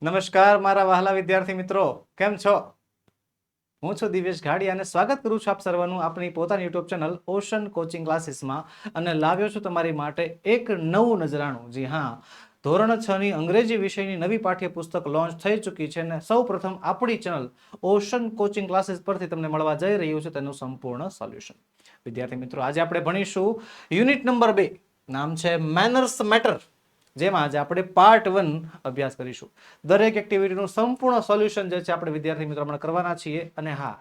નમસ્કાર મારા વહાલા વિદ્યાર્થી મિત્રો, કેમ છો? હું છું દિવેશ ઘાડી અને સ્વાગત કરું છું આપ સર્વનું આપણી પોતાની યુટ્યુબ ચેનલ ઓશન કોચિંગ ક્લાસીસમાં અને લાવ્યો છું તમારી માટે એક નવું નજરાણું. જી હા, ધોરણ 6 ની અંગ્રેજી વિષયની નવી પાઠ્યપુસ્તક લોન્ચ થઈ ચૂકી છે અને સૌપ્રથમ આપણી ચેનલ ઓશન કોચિંગ ક્લાસીસ પરથી તમને મળવા જઈ રહ્યું છે તેનું સંપૂર્ણ સોલ્યુશન. વિદ્યાર્થી મિત્રો, આજે આપણે ભણીશું યુનિટ નંબર 2, નામ છે મેનર્સ મેટર, જેમાં આજે આપણે પાર્ટ 1 અભ્યાસ કરીશું. દરેક એક્ટિવિટીનું સંપૂર્ણ સોલ્યુશન જે છે આપણે વિદ્યાર્થી મિત્રો હમણાં કરવાના છીએ. અને હા,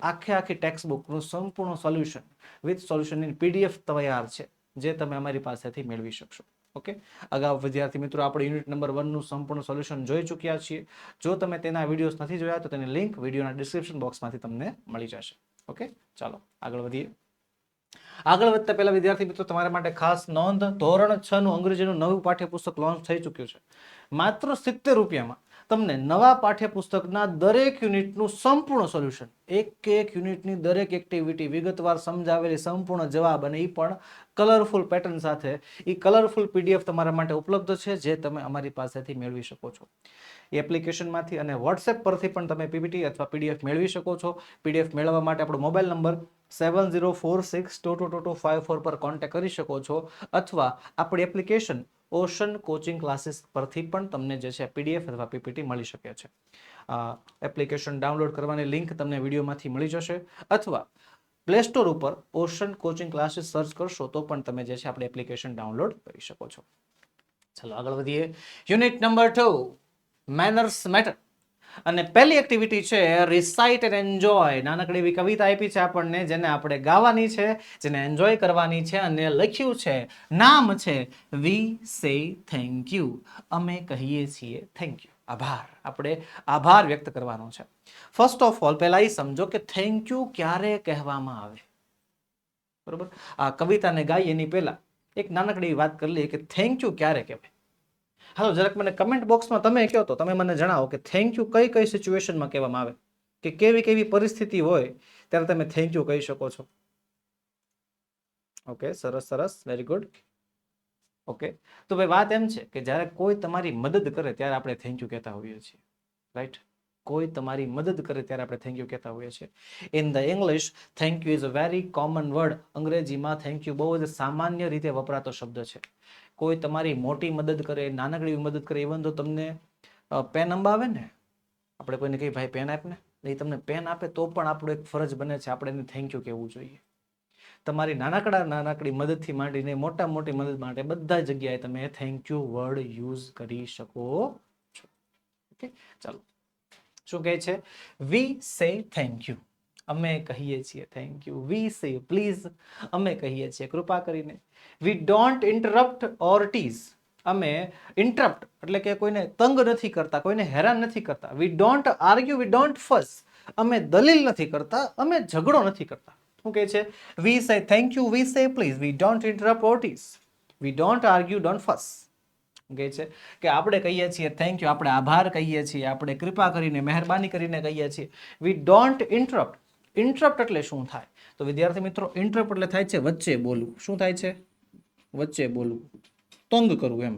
આખી ટેક્સ્ટ બુકનું સંપૂર્ણ સોલ્યુશન વિથ સોલ્યુશનની પીડીએફ તૈયાર છે, જે તમે અમારી પાસેથી મેળવી શકશો. ઓકે, અગાઉ વિદ્યાર્થી મિત્રો આપણે યુનિટ નંબર 1 નું સંપૂર્ણ સોલ્યુશન જોઈ ચૂક્યા છીએ. જો તમે તેના વિડીયોઝ નથી જોયા તો તેની લિંક વિડીયોના ડિસ્ક્રિપ્શન બોક્સમાંથી તમને મળી જશે. ઓકે, ચાલો આગળ વધીએ. આગળ વધતા પહેલા વિદ્યાર્થી મિત્રો તમારા માટે ખાસ નોંધ, ધોરણ 6 નું અંગ્રેજીનું નવું પાઠ્યપુસ્તક લોન્ચ થઈ ચૂક્યું છે. માત્ર 70 રૂપિયામાં તમને નવા પાઠ્યપુસ્તકના દરેક યુનિટનું સંપૂર્ણ સોલ્યુશન, એક યુનિટની દરેક એક્ટિવિટી વિગતવાર સમજાવેલી સંપૂર્ણ જવાબ, અને એ પણ કલરફુલ પેટર્ન સાથે એ કલરફુલ પીડીએફ તમારા માટે ઉપલબ્ધ છે, જે તમે અમારી પાસેથી મેળવી શકો છો. એપ્લિકેશનમાંથી અને વોટ્સએપ પરથી પણ તમે પીપીટી અથવા પીડીએફ મેળવી શકો છો. પીડીએફ મેળવવા માટે આપણો મોબાઈલ નંબર 7046222254 પર કોન્ટેક્ટ કરી શકો છો, અથવા આપણી એપ્લિકેશન ઓશન કોચિંગ ક્લાસીસ પરથી પણ તમને જે છે પીડીએફ અથવા પીપીટી મળી શકે છે. એપ્લિકેશન ડાઉનલોડ કરવાની લિંક તમને વિડીયોમાંથી મળી જશે, અથવા પ્લે સ્ટોર ઉપર ઓશન કોચિંગ ક્લાસીસ સર્ચ કરશો તો પણ તમે જે છે આપણી એપ્લિકેશન ડાઉનલોડ કરી શકો છો. ચલો આગળ વધીએ. Unit number 2, manners matter. અને પહેલી એક્ટિવિટી છે રિસાઇટ એન્ડ એન્જોય. નાનકડી એવી કવિતા આપી છે આપણને, જેને આપણે ગાવાની છે, જેને એન્જોય કરવાની છે, અને લખ્યું છે, નામ છે વી સે થેન્ક યુ. અમે કહીએ છીએ થેન્ક યુ, આભાર. આપણે આભાર વ્યક્ત કરવાનો છે. ફર્સ્ટ ઓફ ઓલ પહેલા એ સમજો કે થેન્ક યુ ક્યારે કહેવામાં આવે. બરોબર, આ કવિતાને ગાઈ એની પહેલા એક નાનકડી વાત કરી લઈએ કે થેન્ક યુ ક્યારે કહેવાય. હાલો, જરાક મને કમેન્ટ બોક્સમાં તમે કહો તો તમે મને જણાવો કે થેન્ક યુ કઈ કઈ સિચ્યુએશનમાં કહેવામાં આવે, કે કેવી કેવી પરિસ્થિતિ હોય ત્યારે તમે થેન્ક યુ કહી શકો છો. ઓકે, સરસ સરસ, વેરી ગુડ. ઓકે, તો ભાઈ વાત એમ છે કે જ્યારે કોઈ તમારી મદદ કરે ત્યારે આપણે થેન્ક યુ કહેતા હોઈએ છીએ, રાઈટ? કોઈ તમારી મદદ કરે ત્યારે આપણે થેન્ક યુ કહેતા હોઈએ છીએ. In the English thank you is a very common word. અંગ્રેજીમાં થેન્ક યુ બહુ જ સામાન્ય રીતે વપરાતો શબ્દ છે. કોઈ તમારી મોટી મદદ કરે, નાનકડી મદદ કરે, ઇવન તો તમને પેન અંબાવે ને, આપણે કોઈને કહીએ ભાઈ પેન આપ ને, એ તમને પેન આપે તો પણ આપણું એક ફરજ બને છે આપણે એને થેન્ક યુ કહેવું જોઈએ. તમારી નાનકડી મદદથી માંડીને મોટી મદદ માટે બધા જગ્યાએ તમે થેન્ક યુ વર્ડ યુઝ કરી શકો છો. ઓકે, ચાલો શું કહે છે? વી સે થેન્ક યુ. અમે કહીએ છીએ થેન્ક યુ. વી સે, પ્લીઝ. અમે કહીએ છીએ કૃપા કરીને. We don't interrupt or tease. અમે ઇન્ટરપ્ટ એટલે કે કોઈને તંગ નથી કરતા, કોઈને હેરાન નથી કરતા. We don't argue, V don't fuss. અમે દલીલ નથી કરતા, અમે ઝઘડો નથી કરતા. શું કહે છે? વી સે થેન્ક યુ, વી સે please, we don't interrupt or tease, we don't argue, don't fuss. કહે છે કે આપણે કહીએ છીએ થેન્ક યુ, આપણે આભાર કહીએ છીએ, આપણે કૃપા કરીને, મહેરબાની કરીને કહીએ છીએ. We don't interrupt. ઇન્ટરપ્ટ એટલે શું થાય? તો વિદ્યાર્થી મિત્રો, ઇન્ટરપ્ટ એટલે થાય છે વચ્ચે બોલવું. શું થાય છે? વચ્ચે બોલવું, તંગ કરવું એમ.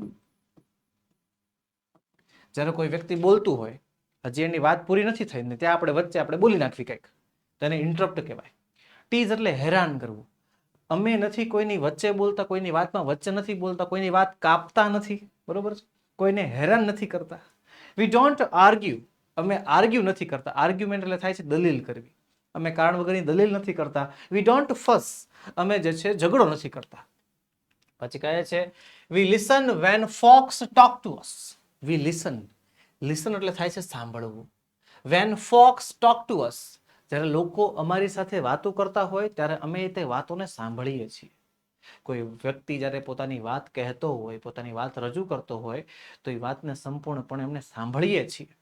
જ્યારે કોઈ વ્યક્તિ બોલતું હોય, હજી એની વાત પૂરી નથી થઈ ને ત્યાં આપણે બોલી નાખવી કંઈક, તેને ઇન્ટરપ્ટ કહેવાય. ટીઝ એટલે હેરાન કરવું. અમે નથી કોઈની વચ્ચે બોલતા, કોઈની વાતમાં વચ્ચે નથી બોલતા, કોઈની વાત કાપતા નથી, બરોબર છે? કોઈને હેરાન નથી કરતા. We don't argue. અમે આર્ગ્યુ નથી કરતા. આર્ગ્યુમેન્ટ એટલે થાય છે દલીલ કરવી. અમે કારણ વગરની દલીલ નથી કરતા. We don't fuss. અમે જે છે ઝઘડો નથી કરતા. પછી કહે છે we listen when folks talk to us. We listen. Listen એટલે થાય છે સાંભળવું. When folks talk to us. જ્યારે લોકો અમારી સાથે વાતો કરતા હોય ત્યારે અમે તે વાતોને સાંભળીએ છીએ. કોઈ વ્યક્તિ જ્યારે પોતાની વાત કહેતો હોય, પોતાની વાત રજૂ કરતો હોય, તો એ વાતને સંપૂર્ણપણે અમને સાંભળીએ છીએ.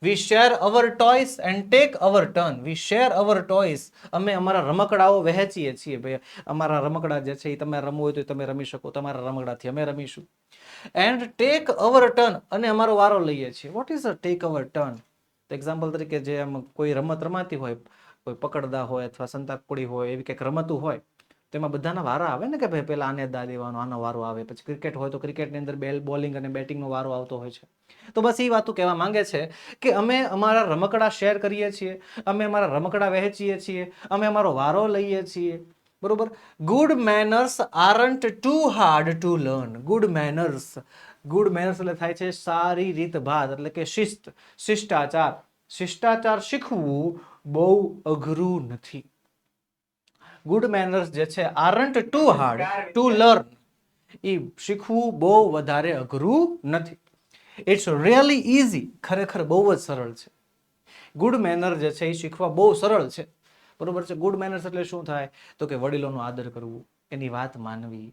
We share our toys and take our turn. We share our toys. અમે અમારા રમકડાઓ વહેંચીએ છીએ. ભાઈ અમારા રમકડા જે છે એ તમે રમવું હોય તો તમે રમી શકો, તમારા રમકડાથી અમે રમીશું. And take our turn. અને અમારો વારો લઈએ છીએ. What is a take our turn? Example તરીકે જે કોઈ રમત રમાતી હોય, કોઈ પકડદા હોય અથવા સંતાકુકડી હોય, એવી કંઈક રમતું હોય, તેમાં બધાના વારા આવે ને કે ભાઈ પેલા આને દા દેવાનો, આનો વારો આવે, પછી ક્રિકેટ હોય તો ક્રિકેટની અંદર બોલિંગ અને બેટિંગનો વારો આવતો હોય છે. તો બસ એ વાતો કહેવા માંગે છે કે અમે અમારા રમકડા શેર કરીએ છીએ, અમે અમારા રમકડા વહેંચીએ છીએ, અમે અમારો વારો લઈએ છીએ, બરોબર. Good manners aren't too hard to learn. Good manners એટલે થાય છે સારી રીતભાત, એટલે કે શિસ્ત, શિષ્ટાચાર. શિષ્ટાચાર શીખવું બહુ અઘરું નથી. ગુડ મેનર્સ જે છે aren't too hard to learn, એ શીખવું બહુ વધારે અઘરું નથી. ઇટ્સ રિયલી ઇઝી, ખરેખર બહુ જ સરળ છે. ગુડ મેનર જે છે એ શીખવા બહુ સરળ છે, બરોબર છે. ગુડ મેનર્સ એટલે શું થાય તો કે વડીલોનો આદર કરવું, એની વાત માનવી,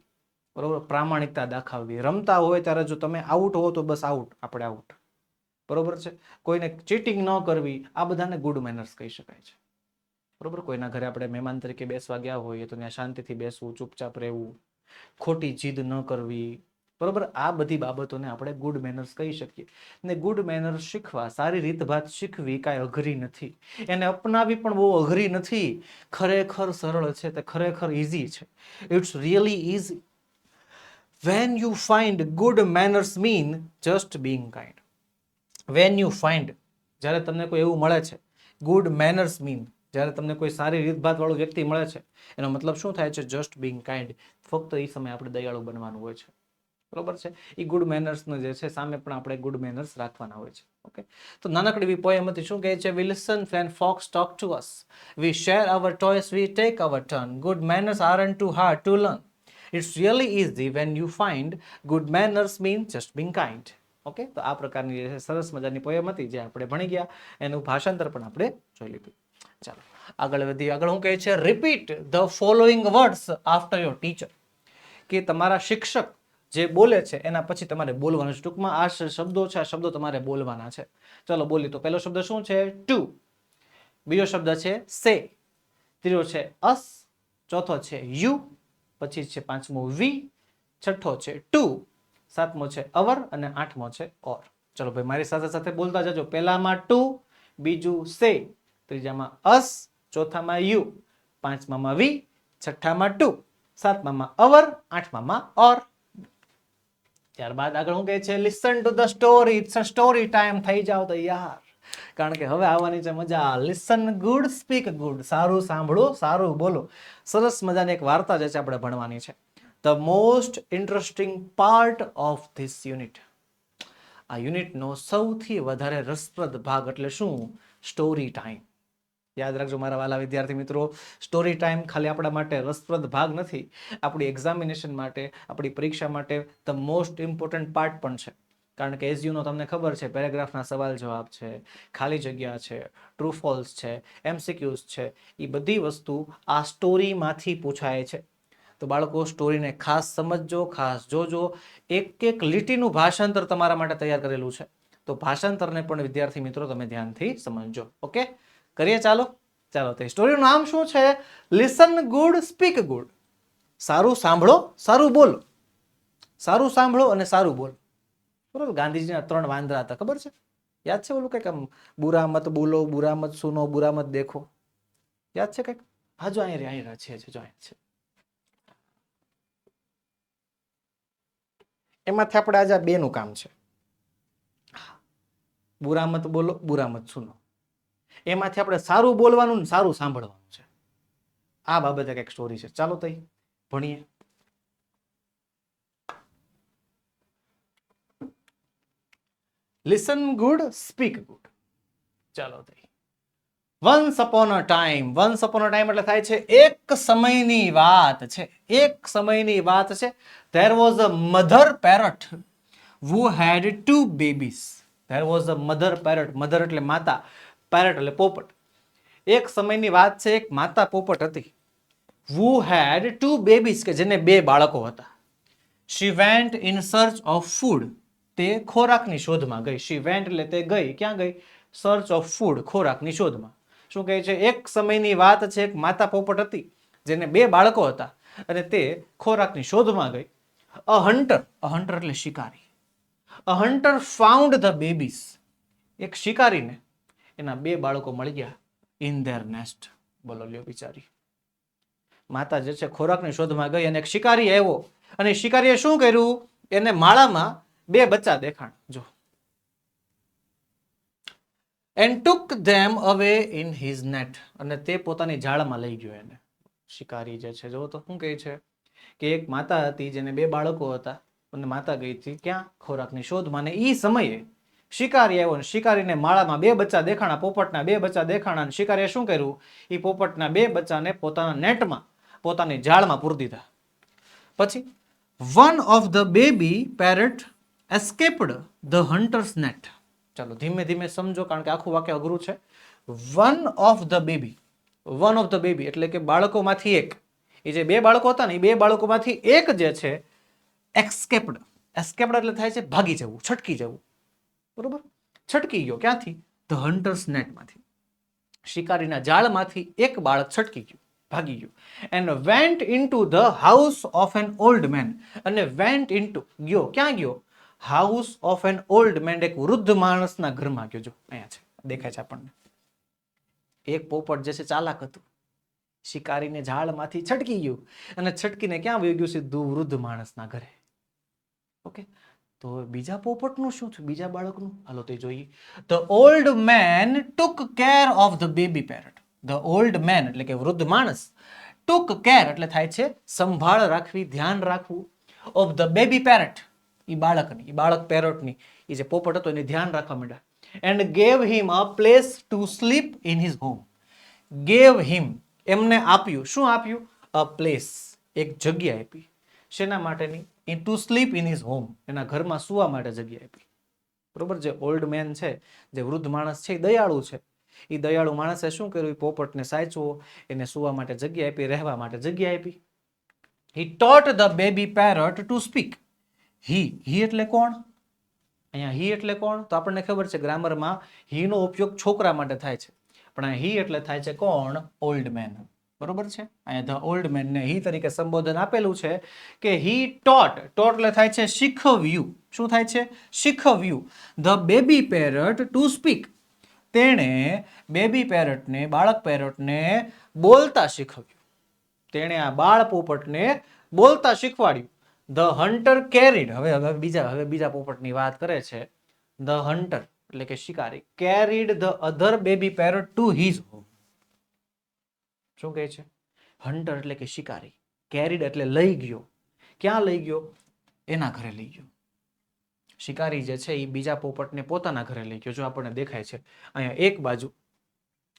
બરોબર, પ્રામાણિકતા દાખવવી. રમતા હોય ત્યારે જો તમે આઉટ હો તો બસ આઉટ, આપણે આઉટ, બરોબર છે. કોઈને ચીટિંગ ન કરવી, આ બધાને ગુડ મેનર્સ કહી શકાય છે, બરોબર. કોઈના ઘરે આપણે મહેમાન તરીકે બેસવા ગયા હોઈએ તો ત્યાં શાંતિથી બેસવું, ચૂપચાપ રહેવું, ખોટી જીદ ન કરવી, બરોબર. આ બધી બાબતોને આપણે ગુડ મેનર્સ કહી શકીએ. ને ગુડ મેનર્સ શીખવા, સારી રીતભાત શીખવી કાંઈ અઘરી નથી, એને અપનાવી પણ બહુ અઘરી નથી, ખરેખર સરળ છે, તે ખરેખર ઇઝી છે. It's really easy. When you find good manners mean just being kind. When you find, જ્યારે તમને કોઈ એવું મળે છે, ગુડ મેનર્સ મીન, જ્યારે તમને કોઈ સારી રીતભાત વાળો વ્યક્તિ મળે છે, એનો મતલબ શું થાય છે? Just being kind. ફક્ત એ સમયે આપણે દયાળુ બનવાનું હોય છે, બરોબર છે. એ ગુડ મેનર્સનો જે છે સામે પણ આપણે ગુડ મેનર્સ રાખવાના હોય છે. ઓકે, તો નાનકડી એવી પોએમ હતી. શું કહે છે? We listen when fox talk to us, we share our toys, we take our turn, good manners aren't too hard to learn, it's really easy when you find, good manners mean just being kind. Okay, તો આ પ્રકારની સરસ મજાની poem હતી જે આપણે ભણી ગયા, એનું ભાષાંતર પણ આપણે જોઈ લીધું. ચાલો આગળ વધીએ. આગળ શું કહે છે? Repeat the following words after your teacher. કે તમારા શિક્ષક જે બોલે છે એના પછી તમારે બોલવાનું છે. ટૂંકમાં આ શબ્દો છે, આ શબ્દો તમારે બોલવાના છે. ચલો બોલી. તો પહેલો શબ્દ શું છે? ટુ. બીજો શબ્દ છે સે. ત્રીજો છે અસ. ચોથો છે યુ. પછી છે પાંચમો વી. છઠ્ઠો છે ટુ. સાતમો છે અવર અને આઠમો છે ઓર. ચલો ભાઈ મારી સાથે સાથે બોલતા જજો. પહેલામાં ટુ, બીજું સે, ત્રીજામાં અસ, ચોથામાં યુ, પાંચમામાં વી, છઠ્ઠામાં ટુ, સાતમામાં અવર, આઠમામાં ઓર. ત્યારબાદ આગળ શું કહે છે? Listen to the story. It's a story time. થઈ જાવ તૈયાર, કારણ કે હવે આવવાની છે મજા. Listen good, speak good. સારું સાંભળો, સારું બોલો. સરસ મજાની એક વાર્તા જે છે આપણે ભણવાની છે. The most interesting part of this unit. આ યુનિટનો સૌથી વધારે રસપ્રદ ભાગ એટલે શું? Story time. યાદ રાખજો મારા વાલા વિદ્યાર્થી મિત્રો, સ્ટોરી ટાઈમ ખાલી આપણા માટે રસપ્રદ ભાગ નથી, આપણી એક્ઝામિનેશન માટે, આપણી પરીક્ષા માટે ધ મોસ્ટ ઇમ્પોર્ટન્ટ પાર્ટ પણ છે. કારણ કે એઝ યુ નો તમને ખબર છે, પેરેગ્રાફના સવાલ જવાબ છે, ખાલી જગ્યા છે, ટ્રુ ફોલ્સ છે, એમસીક્યુઝ છે, એ બધી વસ્તુ આ સ્ટોરીમાંથી પૂછાય છે. તો બાળકો સ્ટોરીને ખાસ સમજજો, ખાસ જોજો. એક એક લીટીનું ભાષાંતર તમારા માટે તૈયાર કરેલું છે, તો ભાષાંતરને પણ વિદ્યાર્થી મિત્રો તમે ધ્યાનથી સમજજો. ઓકે, કરીએ. ચાલો ચાલો. તો સ્ટોરીનું નામ શું છે? Listen good, speak good. સારું સાંભળો, સારું બોલો. સારું સાંભળો અને સારું બોલો. બરોબર. ગાંધીજીના 3 વાંદરા હતા, ખબર છે? યાદ છે? ઓલું કંઈક આમ બુરા મત બોલો, બુરા મત સુનો, બુરા મત દેખો. યાદ છે કંઈક? હા, જો અહીંયા છે, જો અહીંયા છે. એમાંથી આપણે આજે 2 નું કામ છે. બુરા મત બોલો, બુરા મત સુનો. એમાંથી આપણે સારું બોલવાનું ને સારું સાંભળવાનું છે. આ બાબતે કંઈક સ્ટોરી છે. ચાલો તઈ ભણીએ. Listen good, speak good. ચાલો તઈ. Once upon a time. Once upon a time એટલે થાય છે એક સમયની વાત છે. એક સમયની વાત છે. There was a mother parrot who had 2 babies. There was a mother parrot. Mother એટલે માતા, પેરટ એટલે પોપટ. એક સમયની વાત છે, એક માતા પોપટ હતી. Who had 2 babies, કે જેને 2 બાળકો હતા. She went in search of food. તે ખોરાકની શોધમાં ગઈ. She went એટલે તે ગઈ. ક્યાં ગઈ? સર્ચ ઓફ ફૂડ, ખોરાકની શોધમાં. શું કહે છે? એક સમયની વાત છે, એક માતા પોપટ હતી જેને 2 બાળકો હતા અને તે ખોરાકની શોધમાં ગઈ. અ હન્ટર. અ હન્ટર એટલે શિકારી. અ હન્ટર ફાઉન્ડ ધ બેબીઝ. એક શિકારીને એના 2 બાળકો મળી ગયા. In their nest. બોલો લ્યો બિચારી. માતા જે છે ખોરાકની શોધમાં ગઈ અને એક શિકારી આવ્યો અને શિકારીએ શું કર્યું, એને માળામાં 2 બચ્ચા દેખાણ જો, and took them away in his net, અને તે પોતાની જાળમાં લઈ ગયો એને. શિકારી જે છે જો તો શું કહે છે કે એક માતા હતી જેને 2 બાળકો હતા અને માતા ગઈ હતી ક્યાં, ખોરાકની શોધમાં, ને ઈ સમયે શિકારી આવ્યો અને શિકારીને માળામાં 2 બચ્ચા દેખાણા, પોપટના 2 બચ્ચા દેખાણા, અને શિકારીએ શું કર્યું, એ પોપટના 2 બચ્ચાને પોતાના નેટમાં, પોતાની જાળમાં પૂરી દીધા. પછી one of the baby parrot escaped the hunter's net. ચાલો ધીમે ધીમે સમજો કારણ કે આખું વાક્ય અઘરું છે. one of the baby એટલે કે બાળકોમાંથી એક, એ જે 2 બાળકો હતા ને એ 2 બાળકોમાંથી એક જે છે escaped એટલે થાય છે ભાગી જવું, છટકી જવું, બરોબર, છટકી ગયો ક્યાંથી, the hunter's net માંથી, શિકારીના જાળમાંથી એક બાળક છટકી ગયું, ભાગી ગયું. and went into the house of an old man, અને went into ગયો, ક્યાં ગયો, house of an old man, એક વૃદ્ધ માણસના ઘરમાં ગયો. જો અહીંયા છે, દેખાય છે આપણને. એક પોપટ જે છે ચાલાક હતું, શિકારીને ઝાડમાંથી છટકી ગયું અને છટકીને ક્યાં વહી ગયું, સીધું વૃદ્ધ માણસના ઘરે. ઓકે, તો બીજા પોપટનું શું થયું, બીજા બાળકનું, હાલો તે જોઈએ. The old main took care of the baby parrot. The old main એટલે કે વૃદ્ધ માણસ, ટુક કેર એટલે થાય છે સંભાળ રાખવી, ધ્યાન રાખવું, ઓફ ધ બેબી પેરટ, એ બાળકની, એ બાળક પેરોટની, એ જે પોપટ હતો એને ધ્યાન રાખવા માંડ્યા. And gave him a place to sleep in his home. Gave him એમને આપ્યું, શું આપ્યું, અ પ્લેસ, એક જગ્યા આપી, શેના માટેની, two sleep in his home, એના ઘરમાં સુવા માટે જગ્યા આપી. બરોબર, જે ઓલ્ડ મેન છે, જે વૃદ્ધ માણસ છે, એ દયાળુ છે, એ દયાળુ માણસે શું કર્યું, એ પોપટને સાચવો, એને સુવા માટે જગ્યા આપી, રહેવા માટે જગ્યા આપી. He taught the baby parrot to speak. He એટલે કોણ, અહીંયા હી એટલે કોણ, તો આપણને ખબર છે ગ્રામરમાં હી નો ઉપયોગ છોકરા માટે થાય છે, પણ હી એટલે થાય છે કોણ, ઓલ્ડ મેન. બરોબર છે, અહીંયા ધ ઓલ્ડ મેન ને હી તરીકે સંબોધન આપેલું છે કે હી ટોટ એટલે થાય છે શીખવ્યું. શું થાય છે, શીખવ્યું. The baby parrot to speak, તેણે બેબી પેરટને, બાળક પેરટને બોલતા શીખવ્યું, તેણે આ બાળ પોપટને બોલતા શીખવાડ્યું. ધ હન્ટર કેરીડ, હવે બીજા પોપટની વાત કરે છે. ધ હન્ટર એટલે કે શિકારી, carried the other baby parrot to his home. શું કહે છે, હન્ટર એટલે કે શિકારી, કેરીડ એટલે લઈ ગયો, ક્યાં લઈ ગયો, એના ઘરે લઈ ગયો. શિકારી જે છે એ બીજા પોપટને પોતાના ઘરે લઈ ગયો. જો આપણને દેખાય છે અહીંયા એક બાજુ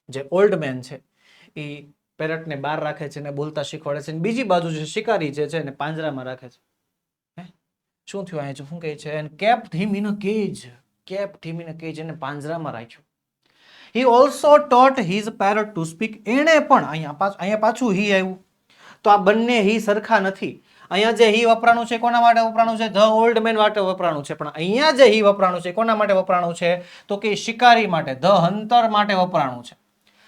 જે ઓલ્ડ મેન છે એ પેરટને બહાર રાખે છે અને બોલતા શીખવાડે છે, બીજી બાજુ જે શિકારી જે છે એને પાંજરામાં રાખે છે. શું થયું અહીંયા, શું કહે છે, and kept him in a cage, એને પાંજરામાં રાખ્યો. he also taught his parrot to speak, એણે પણ અહીંયા પાછું હી આવ્યું, તો આ બંને હી સરખા નથી. અહીંયા જે હી વપરાણું છે કોના માટે વપરાણું છે, ધ ઓલ્ડ મેન માટે વપરાણું છે, પણ અહીંયા જે હી વપરાણું છે કોના માટે વપરાણું છે, તો કે શિકારી માટે, ધ હન્ટર માટે વપરાણું છે.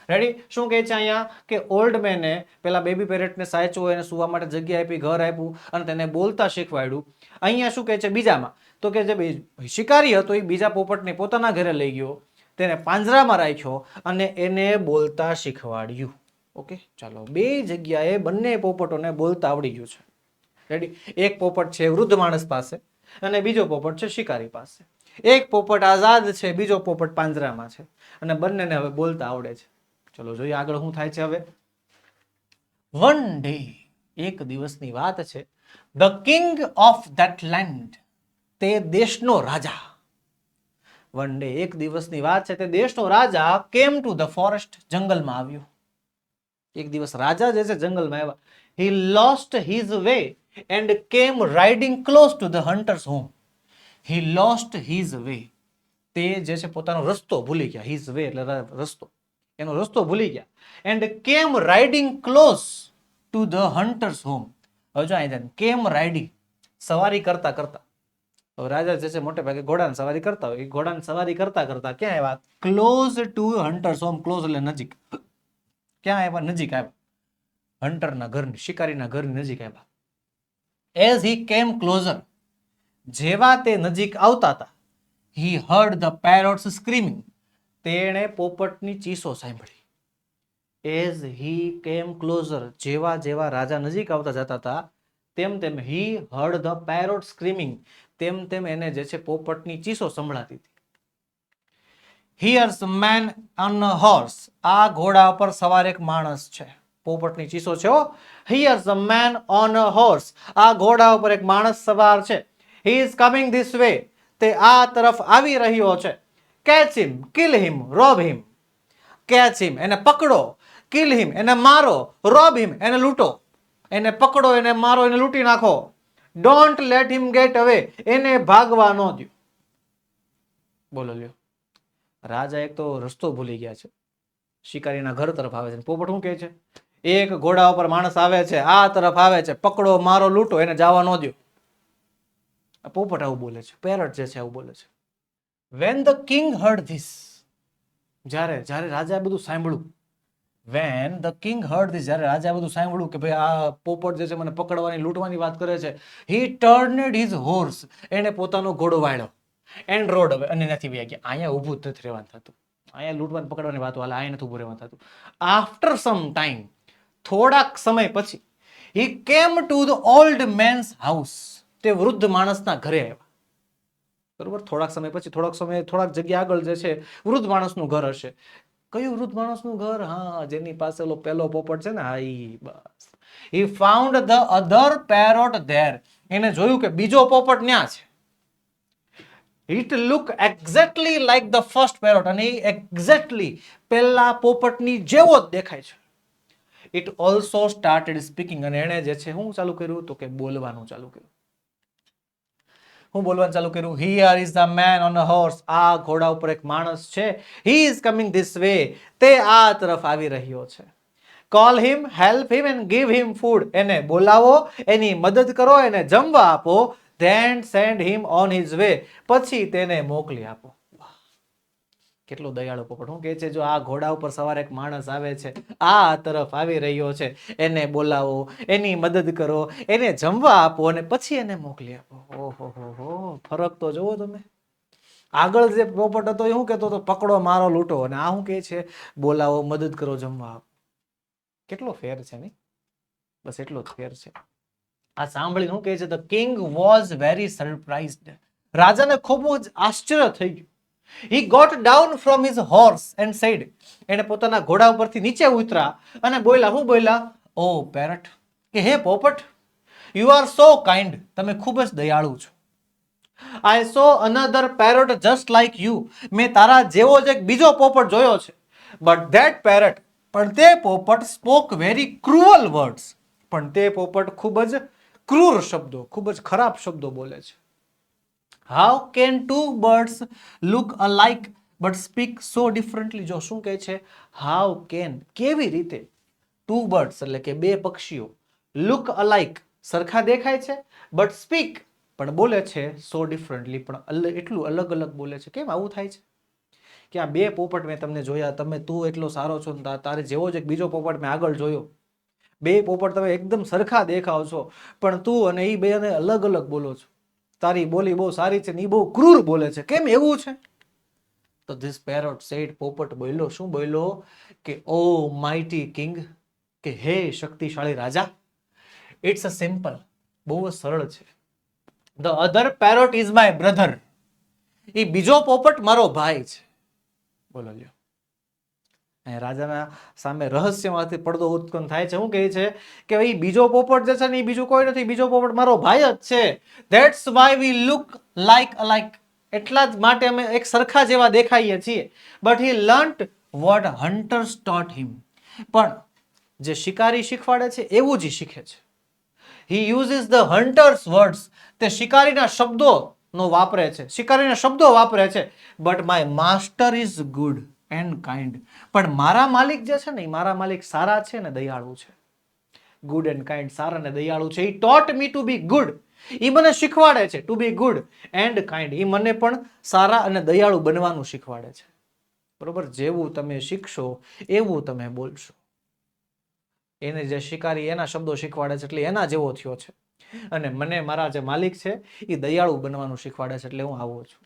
રેડી, શું કહે છે અહીંયા કે ઓલ્ડ મેને પેલા બેબી પેરેટને સાચવો, એને સુવા માટે જગ્યા આપી, ઘર આપ્યું અને તેને બોલતા શીખવાડ્યું. અહીંયા શું કહે છે બીજામાં, તો કે જે શિકારી હતો એ બીજા પોપટને પોતાના ઘરે લઈ ગયો, તેને પાંજરામાં રાખ્યો અને એને બોલતા શીખવાડ્યું. ઓકે, ચાલો, બે જગ્યાએ બંને પોપટોને બોલતા આવડી ગયું છે. રેડી, એક પોપટ છે વૃદ્ધ માણસ પાસે અને બીજો પોપટ છે શિકારી પાસે. એક પોપટ આઝાદ છે, બીજો પોપટ પાંજરામાં છે, અને બંનેને હવે બોલતા આવડે છે. ચલો જોઈએ આગળ શું થાય છે. હવે વન ડે, એક દિવસની વાત છે. The king of that land, તે દેશનો રાજા. વન ડે, એક દિવસની વાત છે, તે દેશનો રાજા કેમ ટુ ધ ફોરેસ્ટ, જંગલમાં આવ્યો. એક દિવસ રાજા જે છે જંગલમાં આવ્યા. He lost his way and came riding close to the hunters home. He lost his way, તે જે છે પોતાનો રસ્તો ભૂલી ગયા. હિઝ વે એટલે રસ્તો, એનો રસ્તો ભૂલી ગયા. And came riding close to the hunters home. હવે જો અહીં કેમ રાઇડિંગ, સવારી કરતા કરતા, રાજા જે છે મોટે ભાગે ઘોડાની સવારી કરતા હોય, ઘોડાની સવારી કરતા કરતા ક્યાં આવ્યા, close to hunters home. Close એટલે નજીક, ક્યાં આવ્યા, નજીક આવ્યા, હન્ટરના ઘરની, શિકારીના ઘરની નજીક આવ્યા. એઝ હી કેમ ક્લોઝર, જેવા તે નજીક આવતા હતા, હી હર્ડ ધ પેરોટ્સ સ્ક્રીમિંગ, તેણે પોપટની ચીસો સાંભળી. એઝ હી કેમ ક્લોઝર, જેવા જેવા રાજા નજીક આવતા જતા હતા તેમ તેમ હી હર્ડ ધ પેરોટ સ્ક્રીમિંગ, તેમ તેમ એને જે છે પોપટની ચીસો સંભળાતી હતી. હિયર્સ મેન ઓન અ હોર્સ, આ ઘોડા પર સવાર એક માણસ છે. પોપટની ચીસો છે હો. હિયર્સ અ મેન ઓન અ હોર્સ, આ ઘોડા ઉપર એક માણસ સવાર છે. He is coming this way, તે આ તરફ આવી રહ્યો છે. કેચ હિમ, કિલ હિમ, રોબ હિમ. કેચ હિમ, એને પકડો. કિલ હિમ, એને મારો. રોબ હિમ, એને લૂંટો. એને પકડો, એને મારો, એને લૂંટી નાખો. ડોન્ટ લેટ હિમ ગેટ અવે, એને ભાગવા ન દો. બોલો લ્યો. રાજા એક તો રસ્તો ભૂલી ગયા છે, શિકારીના ઘર તરફ આવે છે. પોપટ શું કહે છે? એક ઘોડા ઉપર માણસ આવે છે, આ તરફ આવે છે, પકડો, મારો, લૂંટો, એને જવા ન દો. પોપટ આવું બોલે છે, પેરટ જે છે આવું બોલે છે. When the king hard this, જ્યારે જ્યારે રાજાએ બધું સાંભળ્યું, when the king hard this, જ્યારે રાજાએ બધું સાંભળ્યું કે ભાઈ આ પોપટ જે છે મને પકડવાની લૂંટવાની વાત કરે છે, હી ટર્નડ હિઝ હોર્સ, એને પોતાનો ઘોડો વાળ્યો. એન્ડ રોડ હવે, અને નથી વ્યા ગયા. અહીંયા ઊભું જ નથી રહેવાનું થતું, અહીંયા લૂંટવાની પકડવાની વાતો હાલે, અહીંયા નથી ઊભું રહેવાનું થતું. આફ્ટર સમ ટાઈમ, થોડાક સમય પછી, he came to the old man's house, તે વૃદ્ધ માણસના ઘરે આવ્યા. બરોબર, થોડાક સમય પછી, થોડાક જગ્યા આગળ જે છે વૃદ્ધ માણસનું ઘર હશે. કયું વૃદ્ધ માણસનું ઘર? હા, જેની પાસે ઓલો પેલો પોપટ છે ને, હા ઈ. બસ. He found the other parrot there, એને જોયું કે બીજો પોપટ ન્યા છે. It look exactly like the first parrot, અને એક્ઝેક્ટલી પેલા પોપટની જેવો જ દેખાય છે. It also started speaking, અને એણે જે છે શું ચાલુ કર્યું તો કે બોલવાનું ચાલુ કર્યું. હું બોલવાનું ચાલુ કર્યું? Here is the man on a horse, આ ઘોડા ઉપર એક માણસ છે. He is coming this way, તે આ તરફ આવી રહ્યો છે. Call him, help him and give him food, એને બોલાવો, એની મદદ કરો, એને જમવા આપો. Then send him on his way, પછી તેને મોકલી આપો. કેટલો દયાળુ પોપટ. શું કહે છે? જો આ ઘોડા ઉપર સવારે એક માણસ આવે છે, આ તરફ આવી રહ્યો છે, એને બોલાવો, એની મદદ કરો, એને જમવા આપો અને પછી એને મોકલી આપો. ઓહો હો, ફરક તો જોવો તમે. આગળ જે પોપટ હતો એ શું કહેતો હતો? પકડો, મારો, લૂંટો. અને આ શું કહે છે? બોલાવો, મદદ કરો, જમવા આપો. કેટલો ફેર છે નહીં? બસ એટલો જ ફેર છે. આ સાંભળીને શું કહે છે? The king was very surprised, રાજાને ખૂબ જ આશ્ચર્ય થઈ ગયું. He got down from his horse and said, એને પોતાના ઘોડા ઉપરથી નીચે ઉતરા અને બોલ્યા. શું બોલ્યા? ઓ પેરટ, કે હે પોપટ, યુ આર સો કાઇન્ડ, તમે ખૂબ જ દયાળુ છો. I saw another parrot just like you, મેં તારા જેવો જ એક બીજો પોપટ જોયો છે. But that parrot, પણ તે પોપટ સ્પોક વેરી ક્રુઅલ વર્ડ્સ, પણ તે પોપટ ખૂબ જ ક્રૂર શબ્દો, ખૂબ જ ખરાબ શબ્દો બોલે છે. How can two birds look alike but speak so differently? જો શું કહે છે? How can, કેવી રીતે, two birds એટલે કે બે પક્ષીઓ, look alike સરખા દેખાય છે, but speak પણ બોલે છે, so differently પણ એટલું અલગ અલગ બોલે છે. કેમ આવું થાય છે? કે આ બે પોપટ મેં તમને જોયા, તું એટલો સારો છો, તારે જેવો જ એક બીજો પોપટ મેં આગળ જોયો. બે પોપટ તમે એકદમ સરખા દેખાવ છો, પણ તું અને એ બે અલગ અલગ બોલો છો. તારી બોલી બહુ સારી છે ને એ બહુ ક્રૂર બોલે છે. કેમ એવું છે? તો ધીસ પેરોટ સેડ, પોપટ બોલ્યો. શું બોલ્યો? કે ઓ માઇટી કિંગ, કે હે શક્તિશાળી રાજા, ઇટ્સ અ સિમ્પલ, બહુ જ સરળ છે. The other parrot is my brother, એ બીજો પોપટ મારો ભાઈ છે. બોલો લ્યો. રાજાના સામે રહસ્યમાંથી પડદો ઉત્પન્ન થાય છે. શું કહે છે? કે ભાઈ બીજો પોપટ જે છે ને એ બીજું કોઈ નથી, બીજો પોપટ મારો ભાઈ જ છે. That's why we look like alike, એટલા જ માટે અમે એક સરખા જેવા દેખાઈએ છીએ. But he learnt what hunters taught him, પણ જે શિકારી શીખવાડે છે એવું જ શીખે છે. He uses the hunter's words, તે શિકારીના શબ્દોનો વાપરે છે, શિકારીના શબ્દો વાપરે છે. But my master is good and kind, પણ મારા માલિક જે છે ને, મારા માલિક સારા છે ને દયાળુ છે. ગુડ એન્ડ કાઇન્ડ, સારા ને દયાળુ છે. He taught me to be good, એ મને શીખવાડે છે. To be good and kind, એ મને પણ સારા અને દયાળુ બનવાનું શીખવાડે છે. બરોબર, જેવું તમે શીખશો એવું તમે બોલશો. એને જે શિકારી એના શબ્દો શીખવાડે છે એટલે એના જેવો થયો છે, અને મને મારા જે માલિક છે એ દયાળુ બનવાનું શીખવાડે છે એટલે હું આવો છું.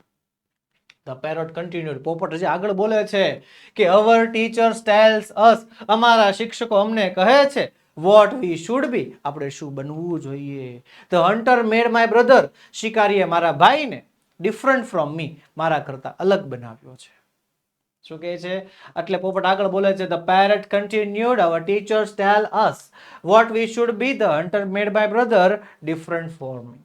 ધ પેરોટ કન્ટિન્યુડ, પોપટ હજી આગળ બોલે છે કે અવર ટીચર્સ ટેલ્સ અસ, અમારા શિક્ષકો અમને કહે છે વોટ વી શુડ બી, આપણે શું બનવું જોઈએ. The hunter made my brother, શિકારીએ મારા ભાઈને ડિફરન્ટ ફ્રોમ મી, મારા કરતા અલગ બનાવ્યો છે. શું કહે છે? એટલે પોપટ આગળ બોલે છે the parrot continued our teachers tell us what we should be, the hunter made my brother different from me,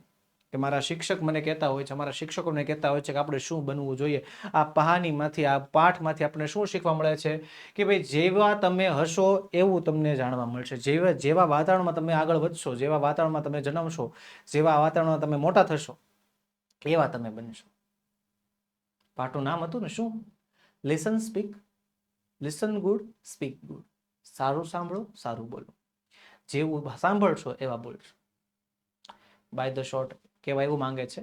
કે મારા શિક્ષક મને કહેતા હોય છે, અમારા શિક્ષકો મને કહેતા હોય છે કે આપણે શું બનવું જોઈએ. આ કહાનીમાંથી, આ પાઠમાંથી આપણને શું શીખવા મળે છે કે ભાઈ જેવા તમે હશો એવું તમને જાણવા મળશે. જેવા વાતાવરણમાં તમે આગળ વધશો, જેવા વાતાવરણમાં તમે જન્મશો, જેવા વાતાવરણમાં તમે મોટા થશો, એવા તમે બનશો. પાઠનું નામ હતું ને શું? Listen speak, listen good, speak good. સારું સાંભળો, સારું બોલો. જેવું સાંભળશો એવા બોલશો. બાય ધ શોર્ટ કહેવા એવું માંગે છે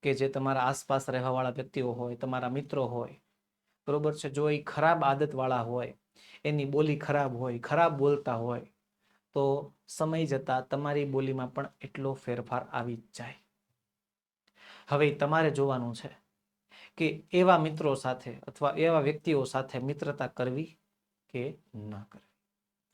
કે જે તમારા આસપાસ રહેવાવાળા વ્યક્તિઓ હોય, તમારા મિત્રો હોય, બરોબર છે, જો એ ખરાબ આદતવાળા હોય, એની બોલી ખરાબ હોય, ખરાબ બોલતા હોય, તો સમય જતા તમારી બોલીમાં પણ એટલો ફેરફાર આવી જ જાય. હવે તમારે જોવાનું છે કે એવા મિત્રો સાથે અથવા એવા વ્યક્તિઓ સાથે મિત્રતા કરવી કે ન કરવી.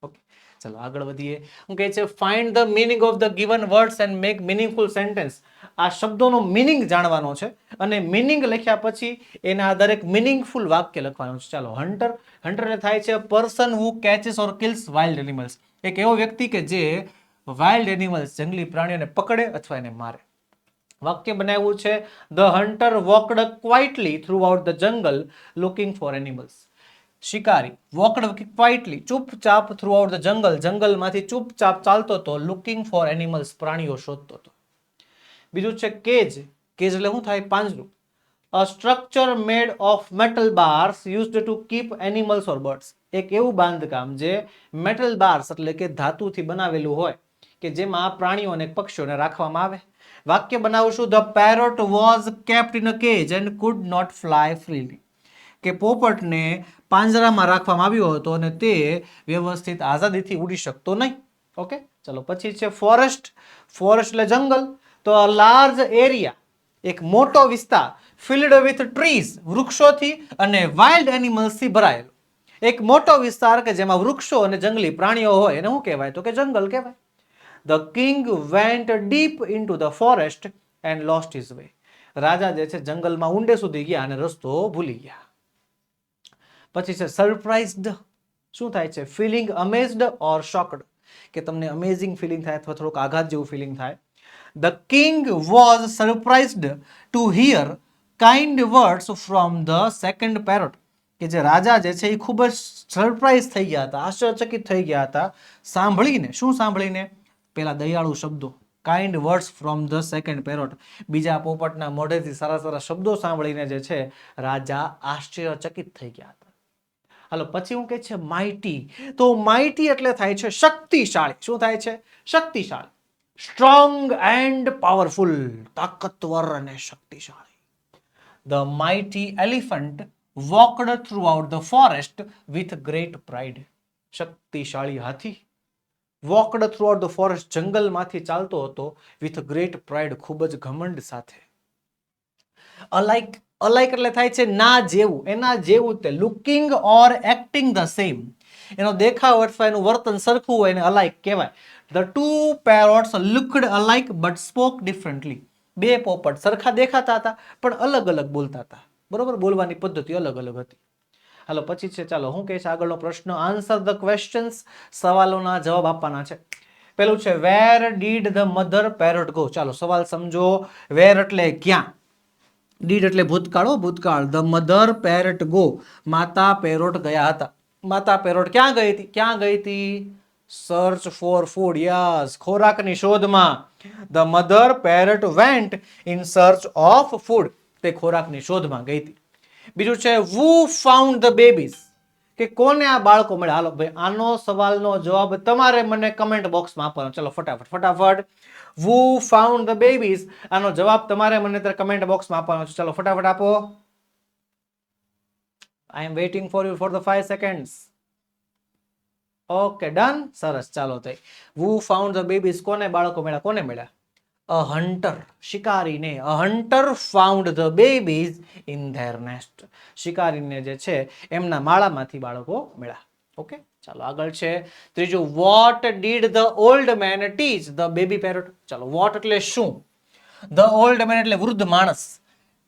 ઓકે, ચલો આગળ વધીએ. હું કહે છે find the meaning of the given words and make meaningful sentence. આ શબ્દોનો મીનિંગ જાણવાનો છે અને મીનિંગ લખ્યા પછી એના દરેક મીનિંગફુલ વાક્ય લખવાનું છે. ચાલો, હન્ટર થાય છે person who catches or kills wild animals, એક એવો વ્યક્તિ કે જે વાઇલ્ડ એનિમલ્સ, જંગલી પ્રાણીઓને પકડે અથવા એને મારે. વાક્ય બનાવ્યું છે the hunter walked quietly through out the jungle looking for animals. શિકારી વોકડ ક્વાઇટલી, ચૂપચાપ થ્રુ આઉટ ધ જંગલ, જંગલમાંથી ચૂપચાપ ચાલતો હતો, લુકિંગ ફોર એનિમલ્સ, પ્રાણીઓ શોધતો હતો. બીજું છે કેજ, કેજ એટલે શું થાય? પાંજરું. A structure made of metal bars used to keep animals or birds, એક એવું બાંધકામ જે મેટલ બાર્સ એટલે કે ધાતુથી બનાવેલું હોય કે જેમાં પ્રાણીઓ અને પક્ષીઓને રાખવામાં આવે. વાક્ય બનાવશું the parrot was kept in a cage and could not fly freely, કે પોપટને પાંજરામાં રાખવામાં આવ્યો હતો અને તે વ્યવસ્થિત આઝાદીથી ઉડી શકતો નહીં. ઓકે, ચલો પછી છે ફોરેસ્ટ. ફોરેસ્ટ એટલે જંગલ. તો અ લાર્જ એરિયા, એક મોટો વિસ્તાર, ફિલ્ડ વિથ ટ્રીઝ, વૃક્ષોથી અને વાઇલ્ડ એનિમલ્સથી ભરાયેલો. એક મોટો વિસ્તાર કે જેમાં વૃક્ષો અને જંગલી પ્રાણીઓ હોય એને શું કહેવાય? તો કે જંગલ કહેવાય. The king went deep into the forest and lost his way, રાજા જે છે જંગલમાં ઊંડે સુધી ગયા અને રસ્તો ભૂલી ગયા. પછી છે સરપ્રાઇઝડ. શું થાય છે? ફીલિંગ અમેઝડ ઓર શોકડ, કે તમને અમેઝિંગ ફિલિંગ થાય અથવા થોડુંક આઘાત જેવું ફિલિંગ થાય. The king was surprised to hear kind words from the second parrot, કે જે રાજા જે છે એ ખૂબ જ સરપ્રાઇઝ થઈ ગયા હતા, આશ્ચર્યચકિત થઈ ગયા હતા સાંભળીને. શું સાંભળીને? પેલા દયાળુ શબ્દો, kind words from the second parrot, બીજા પોપટના મોઢેથી સારા સારા શબ્દો સાંભળીને જે છે રાજા આશ્ચર્યચકિત થઈ ગયા હતા. હાલો, પછી હું કહે છે માઇટી. તો માઇટી એટલે થાય છે શક્તિશાળી. શું થાય છે? શક્તિશાળી. સ્ટ્રોંગ એન્ડ પાવરફુલ, તાકતવર અને શક્તિશાળી. The mighty elephant walked throughout the forest with great pride, શક્તિશાળી હાથી walked throughout the forest, જંગલમાંથી ચાલતો હતો વિથ ગ્રેટ પ્રાઇડ, ખૂબ જ ઘમંડ સાથે. અલાઇક, અલાઇક એટલે થાય છે ના જેવું, એના જેવું તે. Looking or acting the same, એનો દેખાવ અથવા એનું વર્તન સરખું હોય એને અલાઇક કહેવાય. The two parrots looked alike but spoke differently, બે પોપટ સરખા દેખાતા હતા પણ અલગ અલગ બોલતા હતા. બરોબર, બોલવાની પદ્ધતિ અલગ અલગ હતી. હાલો, પછી છે, ચાલો હું કહે છે આગળનો પ્રશ્ન, આન્સર ધ ક્વેશ્ચન્સ, સવાલોના જવાબ આપવાના છે. પેલું છે where did the mother parrot go. ચાલો સવાલ સમજો. વેર એટલે ક્યાં, ડીડ એટલે ભૂતકાળ, ભૂતકાળ. ધ મધર પેરોટ ગો, માતા પેરોટ ગયા હતા. માતા પેરોટ ક્યાં ગઈ હતી? ક્યાં ગઈ હતી? Search for food. યસ, ખોરાકની શોધમાં. The mother parrot vent in search of food, તે ખોરાકની શોધમાં ગઈ હતી. બીજું છે વુ ફાઉન્ડ ધ બેબીઝ, કે કોને આ બાળકો મળ્યા. હાલો ભાઈ, આનો સવાલનો જવાબ તમારે મને કમેન્ટ બોક્સમાં આપવાનો. ચલો ફટાફટ. વુ ફાઉન્ડ ધ બેબીઝ, આનો જવાબ તમારે મને કમેન્ટ બોક્સમાં આપવાનો છે. ચલો ફટાફટ આપો. I am waiting for you for the 5 seconds. Okay, done, સરસ. ચાલો તઈ વુ ફાઉન્ડ ધ બેબીઝ, કોને બાળકો મળ્યા? કોને મળ્યા? અ હન્ટર, શિકારીને, a hunter found the babies in their nest. શિકારીને જે છે એમના માળામાંથી બાળકો મળ્યા. ઓકે, ચાલો આગળ છે ત્રીજું, what did the old main teach the baby parrot. ચાલો, વોટ એટલે શું, ધ ઓલ્ડ મેન એટલે વૃદ્ધ માણસ,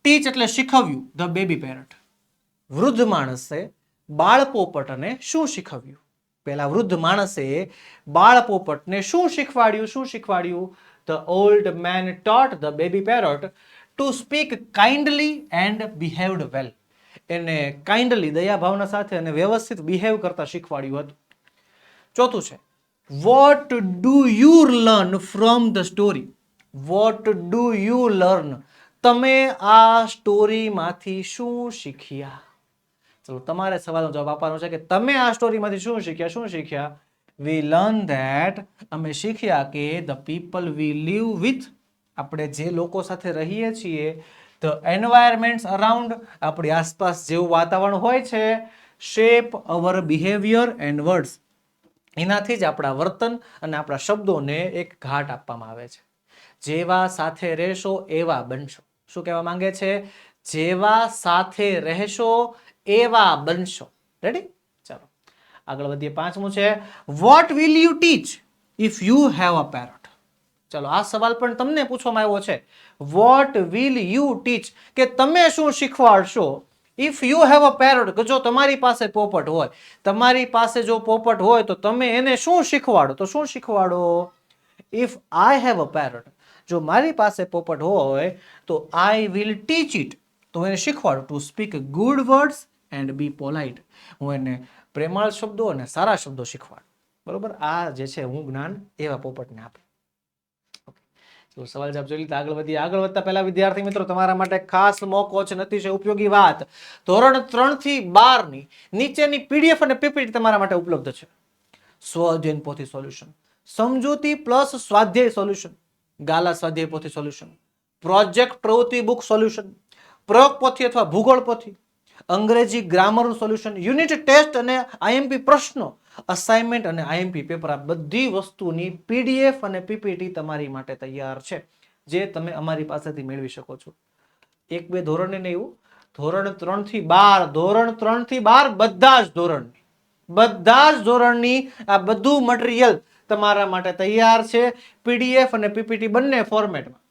ટીચ એટલે શીખવ્યું, ધ બેબી પેરોટ વૃદ્ધ માણસે બાળ પોપટને શું શીખવ્યું. પેલા વૃદ્ધ માણસે બાળ પોપટને શું શીખવાડ્યું. The old man taught the baby parrot to speak kindly and behaved well. એને કાઇન્ડલી, દયા ભાવના સાથે અને વ્યવસ્થિત બિહેવ કરતા શીખવાડ્યું હતું. ચોથું છે, what do you learn from the story. What do you learn, તમે આ સ્ટોરીમાંથી શું શીખ્યા. ચલો, તમારે સવાલનો જવાબ આપવાનો છે કે તમે આ સ્ટોરીમાંથી શું શીખ્યા. વી લર્ન ધેટ, અમે શીખ્યા કે the people V live with, આપણે જે લોકો સાથે રહીએ છીએ, ધ એન્વાયરમેન્ટ્સ અરાઉન્ડ, આપણી આસપાસ જેવું વાતાવરણ હોય છે, shape our behaviour and words, એનાથી જ આપણા વર્તન અને આપણા શબ્દોને એક ઘાટ આપવામાં આવે છે. જેવા સાથે રહેશો એવા બનશો. શું કહેવા માંગે છે? જેવા સાથે રહેશો એવા બનશો. રેડી? ચાલો આગળ વધીએ. પાંચમું છે, what will you teach if you have a parrot. ચાલો, આ સવાલ પણ તમને પૂછવામાં આવ્યો છે. વોટ વિલ યુ ટીચ, કે તમે શું શીખવાડશો, if you have a parrot, કે જો તમારી પાસે પોપટ હોય. તમારી પાસે જો પોપટ હોય તો તમે એને શું શીખવાડો. તો શું શીખવાડો? If I have a parrot, જો મારી પાસે પોપટ હોય તો આઈ વિલ ટીચ ઇટ, તો એને શીખવાડું to speak good words and be polite, હું એને પ્રેમાળ શબ્દો અને સારા શબ્દો શીખવાડું. બરોબર, આ જે છે હું જ્ઞાન એવા પોપટને આપું. તો સવાલ જવાબ જોઈ લીધા, આગળ વધીએ. આગળ વધતા પહેલા વિદ્યાર્થી મિત્રો, તમારા માટે ખાસ મોકો છે, અતિશય ઉપયોગી વાત. ધોરણ 3 થી 12 ની નીચેની પીડીએફ અને પીપીટી તમારા માટે ઉપલબ્ધ છે. સ્વ અધ્યયન પોથી સોલ્યુશન, સમજૂતી પ્લસ સ્વાધ્યાય સોલ્યુશન, ગાલા સ્વાધ્યાય પોથી સોલ્યુશન, પ્રોજેક્ટ પ્રવૃત્તિ બુક સોલ્યુશન, પ્રયોગ પોથી અથવા ભૂગોળ પોથી, અંગ્રેજી ગ્રામરનું સોલ્યુશન, યુનિટ ટેસ્ટ અને આઈએમપી પ્રશ્નો, અસાઇનમેન્ટ અને આઈએમપી પેપર, આ બધી વસ્તુની પીડીએફ અને પીપીટી તમારી માટે તૈયાર છે, જે તમે અમારી પાસેથી મેળવી શકો છો. 1-2 ધોરણને નહીં, એવું ધોરણ 3 થી 12, ધોરણ 3 થી 12 બધા જ ધોરણની આ બધું મટીરિયલ તમારા માટે તૈયાર છે, પીડીએફ અને પીપીટી બંને ફોર્મેટમાં.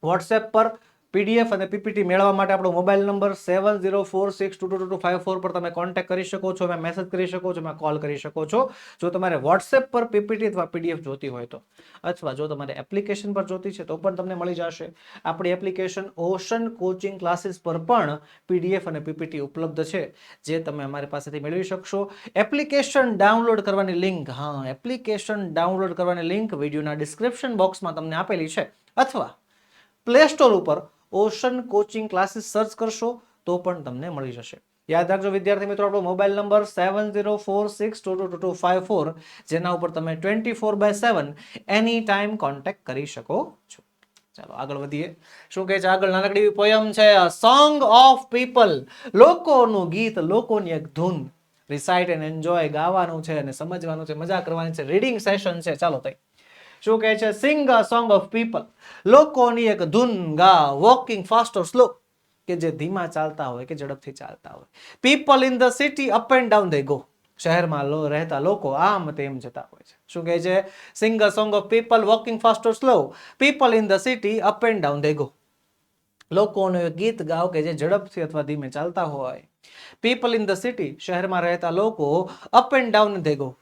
વોટ્સએપ પર પીડીએફ અને પીપીટી મેળવવા માટે આપણો મોબાઈલ નંબર 7046222254 પર તમે કોન્ટેક્ટ કરી શકો છો, એમાં મેસેજ કરી શકો છો, એમાં કોલ કરી શકો છો, જો તમારે વોટ્સએપ પર પીપીટી અથવા પીડીએફ જોતી હોય તો. અથવા જો તમારે એપ્લિકેશન પર જોતી છે તો પણ તમને મળી જશે. આપણી એપ્લિકેશન ઓશન કોચિંગ ક્લાસીસ પર પણ પીડીએફ અને પીપીટી ઉપલબ્ધ છે, જે તમે અમારી પાસેથી મેળવી શકશો. એપ્લિકેશન ડાઉનલોડ કરવાની લિંક, એપ્લિકેશન ડાઉનલોડ કરવાની લિંક વિડીયોના ડિસ્ક્રિપ્શન બોક્સમાં તમને આપેલી છે, અથવા પ્લે સ્ટોર ઉપર ઓશન કોચિંગ ક્લાસીસ સર્ચ કરશો તો પણ તમને મળી જશે. યાદ રાખજો વિદ્યાર્થી મિત્રો, આપણો મોબાઈલ નંબર 7046222254, જેના ઉપર તમે 24/7 એની ટાઈમ કોન્ટેક્ટ કરી શકો છો. ચાલો આગળ વધીએ. શું કહે છે આગળ? નાનકડી પોયમ છે, સોંગ ઓફ પીપલ, લોકોનું ગીત, લોકોની એક ધૂન. રિસાઇટ એન્ડ એન્જોય, ગાવાનું છે અને સમજવાનું છે, મજા કરવાની છે, રીડિંગ સેશન છે. ચાલો તઈ શું કહે છે? Sing a song of people, લોકોની એક ધૂન ગા, વોકિંગ ફાસ્ટ ઓર સ્લો, કે જે ધીમા ચાલતા હોય કે ઝડપથી ચાલતા હોય. People in the city up and down they go, શહેરમાં રહેતા લોકો આમ તેમ જતા હોય છે. શું કહે છે? Sing a song of people, walking fast or slow, people in the city up and down they go. લોકોનું ગીત ગાઓ કે જે ઝડપથી અથવા ધીમે ચાલતા હોય. પીપલ ઇન ધ સિટી, શહેરમાં રહેતા લોકો up and down they go,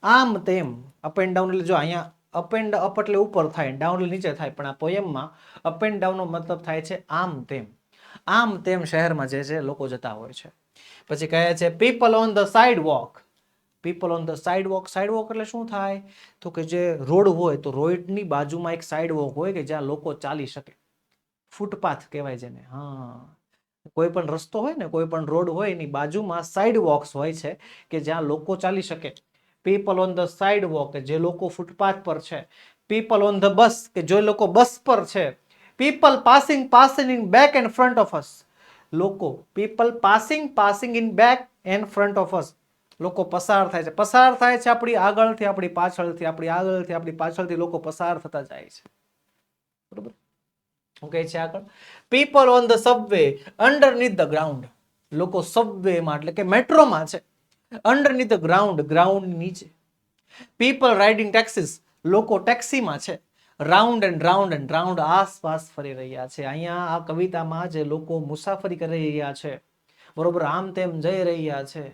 આમ તેમ. અપ એન્ડ ડાઉન એટલે જો અહીંયા અપ એન્ડ અપ એટલે ઉપર થાય, ડાઉન એટલે નીચે થાય, પણ આ પોયમમાં અપ એન્ડ ડાઉન નો મતલબ થાય છે આમ તેમ. આમ તેમ શહેરમાં જે છે લોકો જતા હોય છે. પછી કહે છે people on the side walk, people on the side walk. Side walk એટલે શું થાય? તો કે જે રોડ હોય તો રોડની બાજુમાં એક સાઇડ વોક હોય કે જ્યાં લોકો ચાલી શકે, ફૂટપાથ કહેવાય જેને. કોઈ પણ રસ્તો હોય ને, કોઈ પણ રોડ હોય એની બાજુમાં સાઇડ વોક્સ હોય છે કે જ્યાં લોકો ચાલી શકે. People on the side walk, જે લોકો ફૂટપાથ પર છે. પીપલ ઓન ધ બસ, કે જે લોકો બસ પર છે. People passing in back and front of us, લોકો people passing in back and front of us, લોકો પસાર થાય છે. પસાર થાય છે આપણી આગળથી, આપણી પાછળથી, આપણી આગળથી, આપણી પાછળથી લોકો પસાર થતા જાય છે. બરોબર. શું કહે છે આગળ? People on the subway underneath the ground. લોકો સબવેમાં એટલે કે મેટ્રોમાં છે, અંડરનીથ ધ ગ્રાઉન્ડ, ગ્રાઉન્ડ નીચે. પીપલ રાઇડિંગ ટેક્સીસ, લોકો ટેક્સીમાં છે, round and round and round, આસપાસ ફરી રહ્યા છે. અહીંયા આ કવિતામાં જે લોકો મુસાફરી કરી રહ્યા છે, બરોબર, આમ તેમ જઈ રહ્યા છે,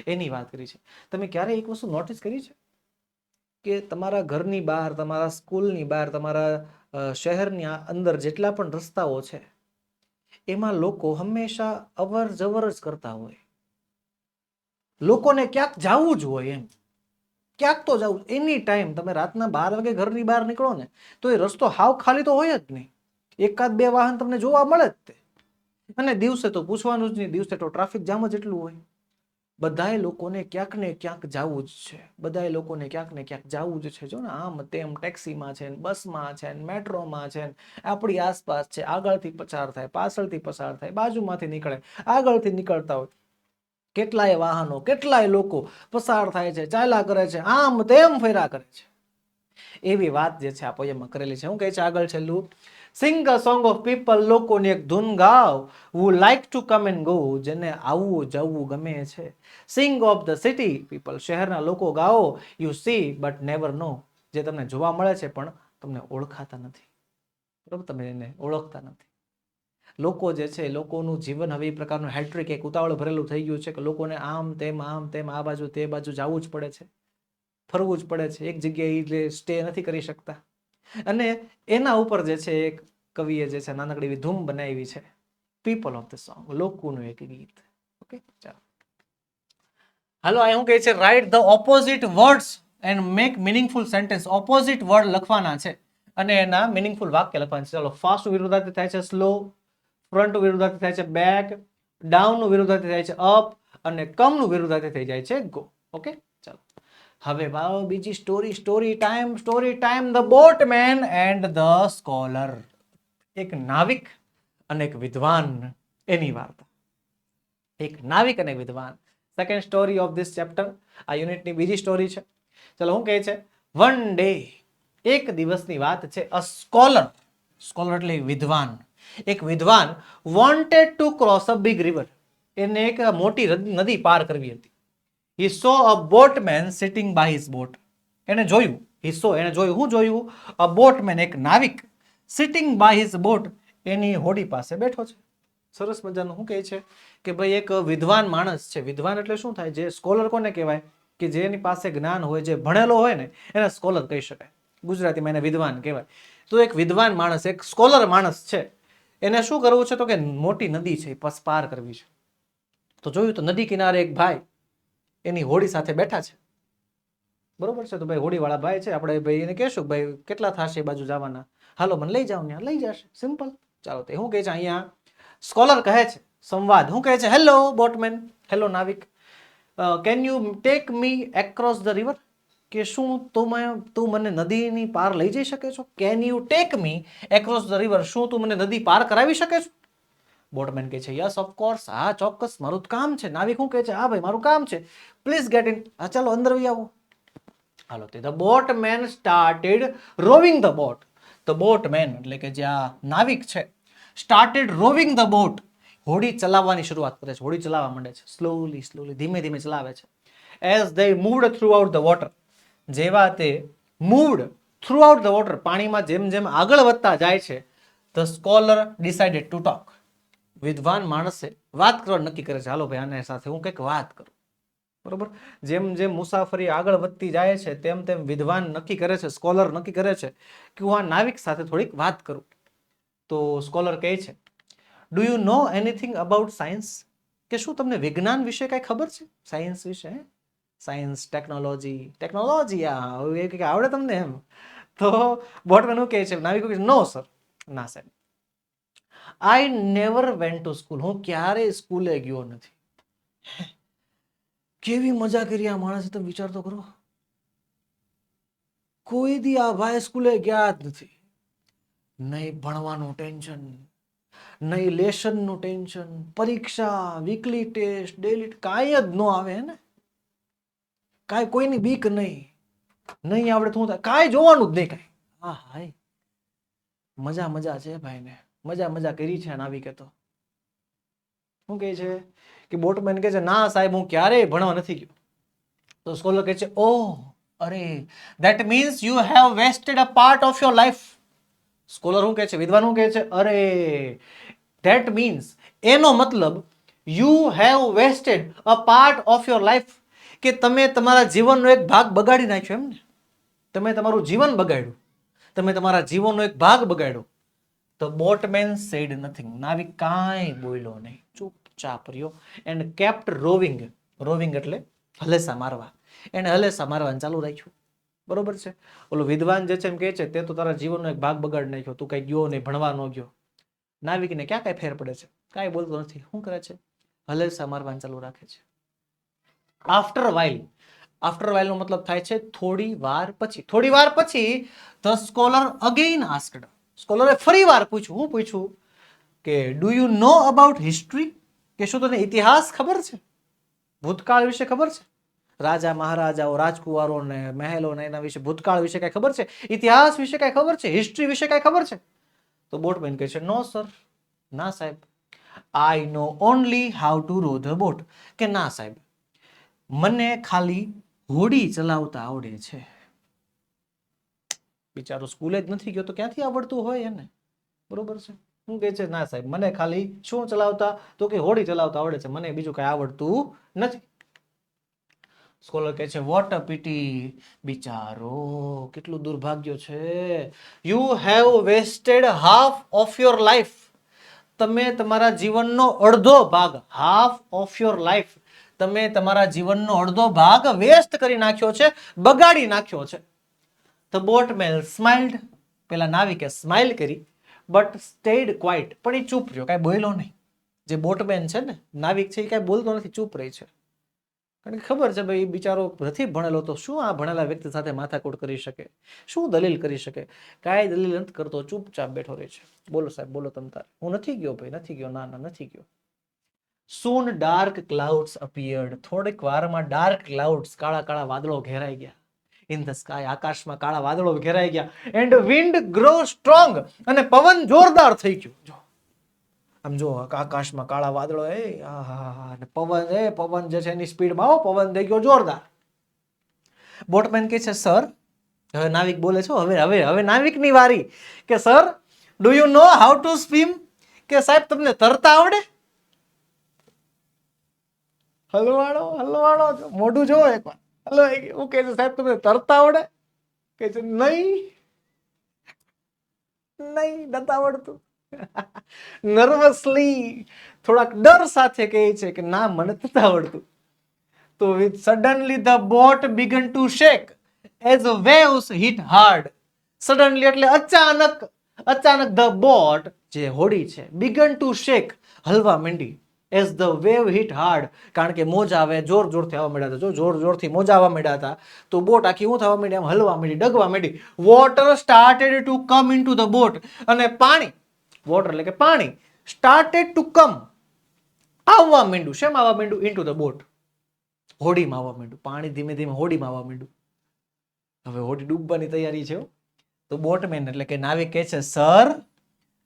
એની વાત કરી છે. તમે ક્યારે એક વસ્તુ નોટિસ કરી છે કે તમારા ઘરની બહાર, તમારા સ્કૂલની બહાર, તમારા શહેરની અંદર જેટલા પણ રસ્તાઓ છે એમાં લોકો હંમેશા અવર જવર જ કરતા હોય. લોકોને ક્યાંક જવું જ હોય, એમ ક્યાંક તો જવું. એની ટાઈમ તમે રાતના 12 વાગે ઘરની બહાર નીકળો ને તો એ રસ્તો હાવ ખાલી તો હોય જ નહીં, એકાદ બે વાહન તમને જોવા મળે જ તે. અને દિવસે તો પૂછવાનું જ નહીં, દિવસે તો ટ્રાફિક જામ જ એટલું હોય. બધાય લોકોને ક્યાંક ને ક્યાંક જવું જ છે, બધાય લોકોને ક્યાંક ને ક્યાંક જવું જ છે. જો ને આમ તેમ ટેક્સીમાં છે, બસમાં છે, મેટ્રોમાં છે, આપણી આસપાસ છે, આગળથી પસાર થાય, પાછળથી પસાર થાય, બાજુમાંથી નીકળે, આગળથી નીકળતા હોય, કેટલાય વાહનો, કેટલાય લોકો પસાર થાય છે, ચાલ્યા કરે છે, આમ તેમ ફર્યા કરે છે. એવી વાત જે છે આ પોયમમાં કરેલી છે. શું કહે છે આગળ છેલ્લું? સિંગ અ સોંગ ઓફ પીપલ, લોકોની એક ધૂન ગાવ, who like to come and go, જેને આવવું જવું ગમે છે. Sing of the city people, શહેરના લોકો ગાઓ, you see but never know, જે તમને જોવા મળે છે પણ તમને ઓળખાતા નથી. બરોબર, તમે એને ઓળખતા નથી. લોકો જે છે, લોકોનું જીવન હવે એ પ્રકારનું હેટ્રિક, એક ઉતાવળ ભરેલું થઈ ગયું છે કે લોકોને આમ તેમ આ બાજુ તે બાજુ જવું જ પડે છે, ફરવું જ પડે છે, એક જગ્યાએ સ્ટે નથી કરી શકતા. અને એના ઉપર જે છે એક કવિએ જે છે નાનકડી એવી ધૂમ બનાવી છે, પીપલ ઓફ ધ સોંગ, લોકોનું એક ગીત. ઓકે, ચાલો હાલો. આ શું કહે છે? Write the opposite words and make meaningful sentence. Opposite word લખવાના છે અને એના મિનિંગફુલ વાક્ય લખવાના છે. ચાલો, ફાસ્ટ વિરુદ્ધાર્થી થાય છે સ્લો, ફ્રન્ટ વિરુદ્ધાર્થી થાય છે બેક, ડાઉન નું વિરુદ્ધાર્થી થાય છે અપ, અને કમ નું વિરુદ્ધાર્થી થઈ જાય છે ગો. ઓકે, ચાલો હવે વાવ બીજી story. Story time. The boatman and the scholar. એક નાવિક અને એક વિદ્વાન, એની વાર્તા. એક નાવિક અને વિદ્વાન. Second story of this chapter. આ યુનિટની બીજી સ્ટોરી છે. ચલો, શું કહે છે? વન ડે, એક દિવસની વાત છે. અ સ્કોલર, સ્કોલર એટલે વિદ્વાન, એક વિદ્વાન wanted to cross a big river, એને એક મોટી નદી પાર કરવી હતી. He saw a boatman sitting by his boat. એને જોયું, એને જોયું, શું જોયું? A boatman, એક નાવિક, sitting by his boat, એની હોડી પાસે બેઠો છે. સરસ મજાનું. શું કહે છે કે ભાઈ એક વિદ્વાન માણસ છે. વિદ્વાન એટલે શું થાય? જે સ્કોલર કોને કહેવાય? કે જેની પાસે જ્ઞાન હોય, જે ભણેલો હોય ને એને સ્કોલર કહી શકાય. ગુજરાતીમાં એને વિદ્વાન કહેવાય. તો એક વિદ્વાન માણસ, એક સ્કોલર માણસ છે, એને શું કરવું છે? તો કે મોટી નદી છે પાર કરવી છે. તો જોયું તો નદી કિનારે એક ભાઈ એની હોડી સાથે બેઠા છે. બરોબર છે. તો ભાઈ હોડી વાળા ભાઈ છે, આપણે ભાઈ એને કહેશું ભાઈ કેટલા થશે બાજુ જવાના, હાલો મને લઈ જાઓ, ત્યાં લઈ જશે, સિમ્પલ. ચાલો, તે શું કહે છે અહીંયા? સ્કોલર કહે છે, સંવાદ. શું કહે છે? Hello boatmen, hello NavIC, can you take me across the river, કે શું તું મને નદીની પાર લઈ જઈ શકે છો? Can you take me across the river, શું તું મને નદી પાર કરાવી શકે છો? બોટમેન કહે છે યસ ઓફકોર્સ, હા ચોક્કસ, મારું કામ છે. નાવિક શું કહે છે? હા ભાઈ મારું કામ છે, પ્લીઝ ગેટ ઇન. હા ચાલો અંદર આવો. હાલો, the boatman started rowing the boat. The boatman એટલે કે જે આ નાવિક છે, સ્ટાર્ટેડ રોવિંગ ધ બોટ, હોડી ચલાવવાની શરૂઆત કરે છે. હોડી ચલાવવા માંડે છે, સ્લોલી સ્લોલી, ધીમે ધીમે ચલાવે છે. As they moved throughout the water, જેવા તે moved throughout the water, પાણીમાં જેમ જેમ આગળ વધતા જાય છે, the scholar decided to talk, વિદ્વાન માણસે વાત કરવા નક્કી કરે છે. હાલો ભાઈ આને સાથે હું કંઈક વાત કરું. બરોબર, જેમ જેમ મુસાફરી આગળ વધતી જાય છે તેમ તેમ વિદ્વાન નક્કી કરે છે, સ્કોલર નક્કી કરે છે કે હું આ નાવિક સાથે થોડીક વાત કરું. તો સ્કોલર કહે છે, do you know anything about science, કે શું તમને વિજ્ઞાન વિશે કઈ ખબર છે? સાયન્સ વિશે, સાયન્સ, ટેકનોલોજી આવડે તમને એમ? તો બોટમેન શું કહે છે? નાવિક કહે છે, નો સર, ના સાહેબ, I never went to school, હું ક્યારેય સ્કૂલે ગયો નથી. કેવી મજા કરી આ માણસે, તમે વિચાર તો કરો. કોઈ દી આ ભાઈ સ્કૂલે ગયા જ નથી. નહીં ભણવાનું ટેન્શન, નહીં લેસનનું ટેન્શન, પરીક્ષા, વીકલી ટેસ્ટ, ડેલી, કાંઈ જ ન આવે ને, કાંઈ કોઈની બીક નહીં, નહીં આવડે તો કાંઈ જોવાનું જ નહીં કાંઈ. હા હાય, મજા મજા છે ભાઈને, મજા મજા કરી છે નાવિકે. તો શું કહે છે કે બોટમેન કહે છે ના સાહેબ હું ક્યારેય ભણવા નથી ગયો. તો સ્કોલર કહે છે ઓહ અરે that means you have vested a part of your life. Scholar શું કહે છે, વિદ્વાન શું કહે છે, અરે ધેટ મીન્સ એનો મતલબ you have vested a part of your life, કે તમે તમારા જીવનનો એક ભાગ બગાડી નાખ્યો. એમ ને, તમે તમારું જીવન બગાડ્યું, તમે તમારા જીવનનો એક ભાગ બગાડ્યો. તો બોટમેન સેડ નથિંગ, નાવિક કાંઈ બોલ્યો નહીં, ચૂપચાપ રહ્યો. And kept rowing. રોવિંગ એટલે હલેસા મારવા. એને હલેસા મારવાનું ચાલુ રાખ્યું. બરોબર છે. ઓલો વિદ્વાન જે છે એમ કહે છે તે તો તારા જીવનનો એક ભાગ બગાડી નાખ્યો, તું કઈ ગયો નહીં, ભણવા ન ગયો. નાવિકને ક્યાં કઈ ફેર પડે છે, કાંઈ બોલતો નથી. શું કરે છે, હલેસા મારવાનું ચાલુ રાખે છે. આફ્ટર વાઇલ નો મતલબ થાય છે થોડી વાર પછી. થોડી વાર પછી ધ સ્કોલર અગેઇન આસ્ક્ડ. સ્કોલરે ફરી વાર પૂછ્યું. હું પૂછ્યું કે do you know about history, કે શું તને ઇતિહાસ ખબર છે, ભૂતકાળ વિશે ખબર છે, રાજા મહારાજાઓ, રાજકુમારો ને મહેલો ને એના વિશે, ભૂતકાળ વિશે કઈ ખબર છે, ઇતિહાસ વિશે કઈ ખબર છે, હિસ્ટ્રી વિશે કઈ ખબર છે? તો બોટમેન કહે છે નો સર, ના સાહેબ. I know only how to row the boat, કે ના સાહેબ મને ખાલી હોડી ચલાવતા આવડે છે. બિચારો સ્કૂલે જ નથી ગયો તો ક્યાંથી આવડતું હોય એને, બરોબર છે. શું કહે છે, ના સાહેબ મને ખાલી શું ચલાવતા, તો કે હોડી ચલાવતા આવડે છે, મને બીજું કઈ આવડતું નથી. સ્કોલર કહે છે વોટ અ પીટી, બિચારો કેટલું દુર્ભાગ્ય છે. You have vested half of your life, તમે તમારા જીવનનો અડધો ભાગ, હાફ ઓફ યોર લાઈફ, તમે તમારા જીવનનો અડધો ભાગ વેસ્ટ કરી નાખ્યો છે, બગાડી નાખ્યો છે. ધ બોટમેન સ્માઇલ્ડ, પેલા નાવિકે સ્માઇલ કરી, બટ સ્ટેડ ક્વાઇટ, પણ એ ચૂપ રહ્યો, કાંઈ બોલ્યો નહીં. જે બોટમેન છે ને, નાવિક છે, એ કાંઈ બોલતો નથી, ચૂપ રહી છે. કારણ કે ખબર છે ભાઈ બિચારો નથી ભણેલો, તો શું આ ભણેલા વ્યક્તિ સાથે માથાકૂટ કરી શકે, શું દલીલ કરી શકે? કાંઈ દલીલ નથી કરતો, ચૂપચાપ બેઠો રહે છે. બોલો સાહેબ બોલો તમ તારે. હું નથી ગયો ભાઈ, નથી ગયો, ના ના નથી ગયો. Soon dark clouds appeared. થોડીક વારમાં ડાર્ક ક્લાઉડ્સ, કાળા કાળા વાદળો ઘેરાઈ ગયા. ઇન ધ સ્કાય, આકાશમાં કાળા વાદળો ઘેરાઈ ગયા. એન્ડ વિન્ડ ગ્રો સ્ટ્રોંગ, અને પવન જોરદાર થઈ ગયો. જો આમ જો આકાશમાં કાળા વાદળો, અને પવન જે છે એની સ્પીડમાં પવન થઈ ગયો જોરદાર. બોટમેન કહે છે સર, હવે નાવિક બોલે છે, હવે હવે હવે નાવિકની વારી, કે sir do you know how to swim, કે સાહેબ તમને તરતા આવડે? હલવાડો મોઢું જોવો એકવાર. હલો, એવું કહે છે સાહેબ તમને તરતા આવડે? કે છે નહીં નથી આવડતું. નર્વસલી, થોડાક ડર સાથે કહે છે કે ના મને નથી આવડતું. તો suddenly the boat began to shake as waves hit hard. Suddenly એટલે અચાનક ધ બોટ, જે હોડી છે, બિગન ટુ શેક, હલવા માંડી. As the wave hit hard, કારણ કે મોજા આવે, જોર જોરથી આવવા માંડ્યા હતા. જો જોર જોરથી મોજા આવવા માંડ્યા હતા તો બોટ આખી શું થવા માંડી, આમ હલવા માંડી, ડગવા માંડી. Water started to come into the boat, અને પાણી, વોટર એટલે કે પાણી, સ્ટાર્ટેડ ટુ કમ, આવવા માંડ્યું. શેમ આવવા માંડ્યું? ઇનટુ ધ બોટ, હોડીમાં આવવા માંડ્યું. પાણી ધીમે ધીમે હોડીમાં આવવા માંડ્યું. હવે હોડી ડૂબવાની તૈયારી છે. તો બોટમેન એટલે કે નાવિક કહે છે sir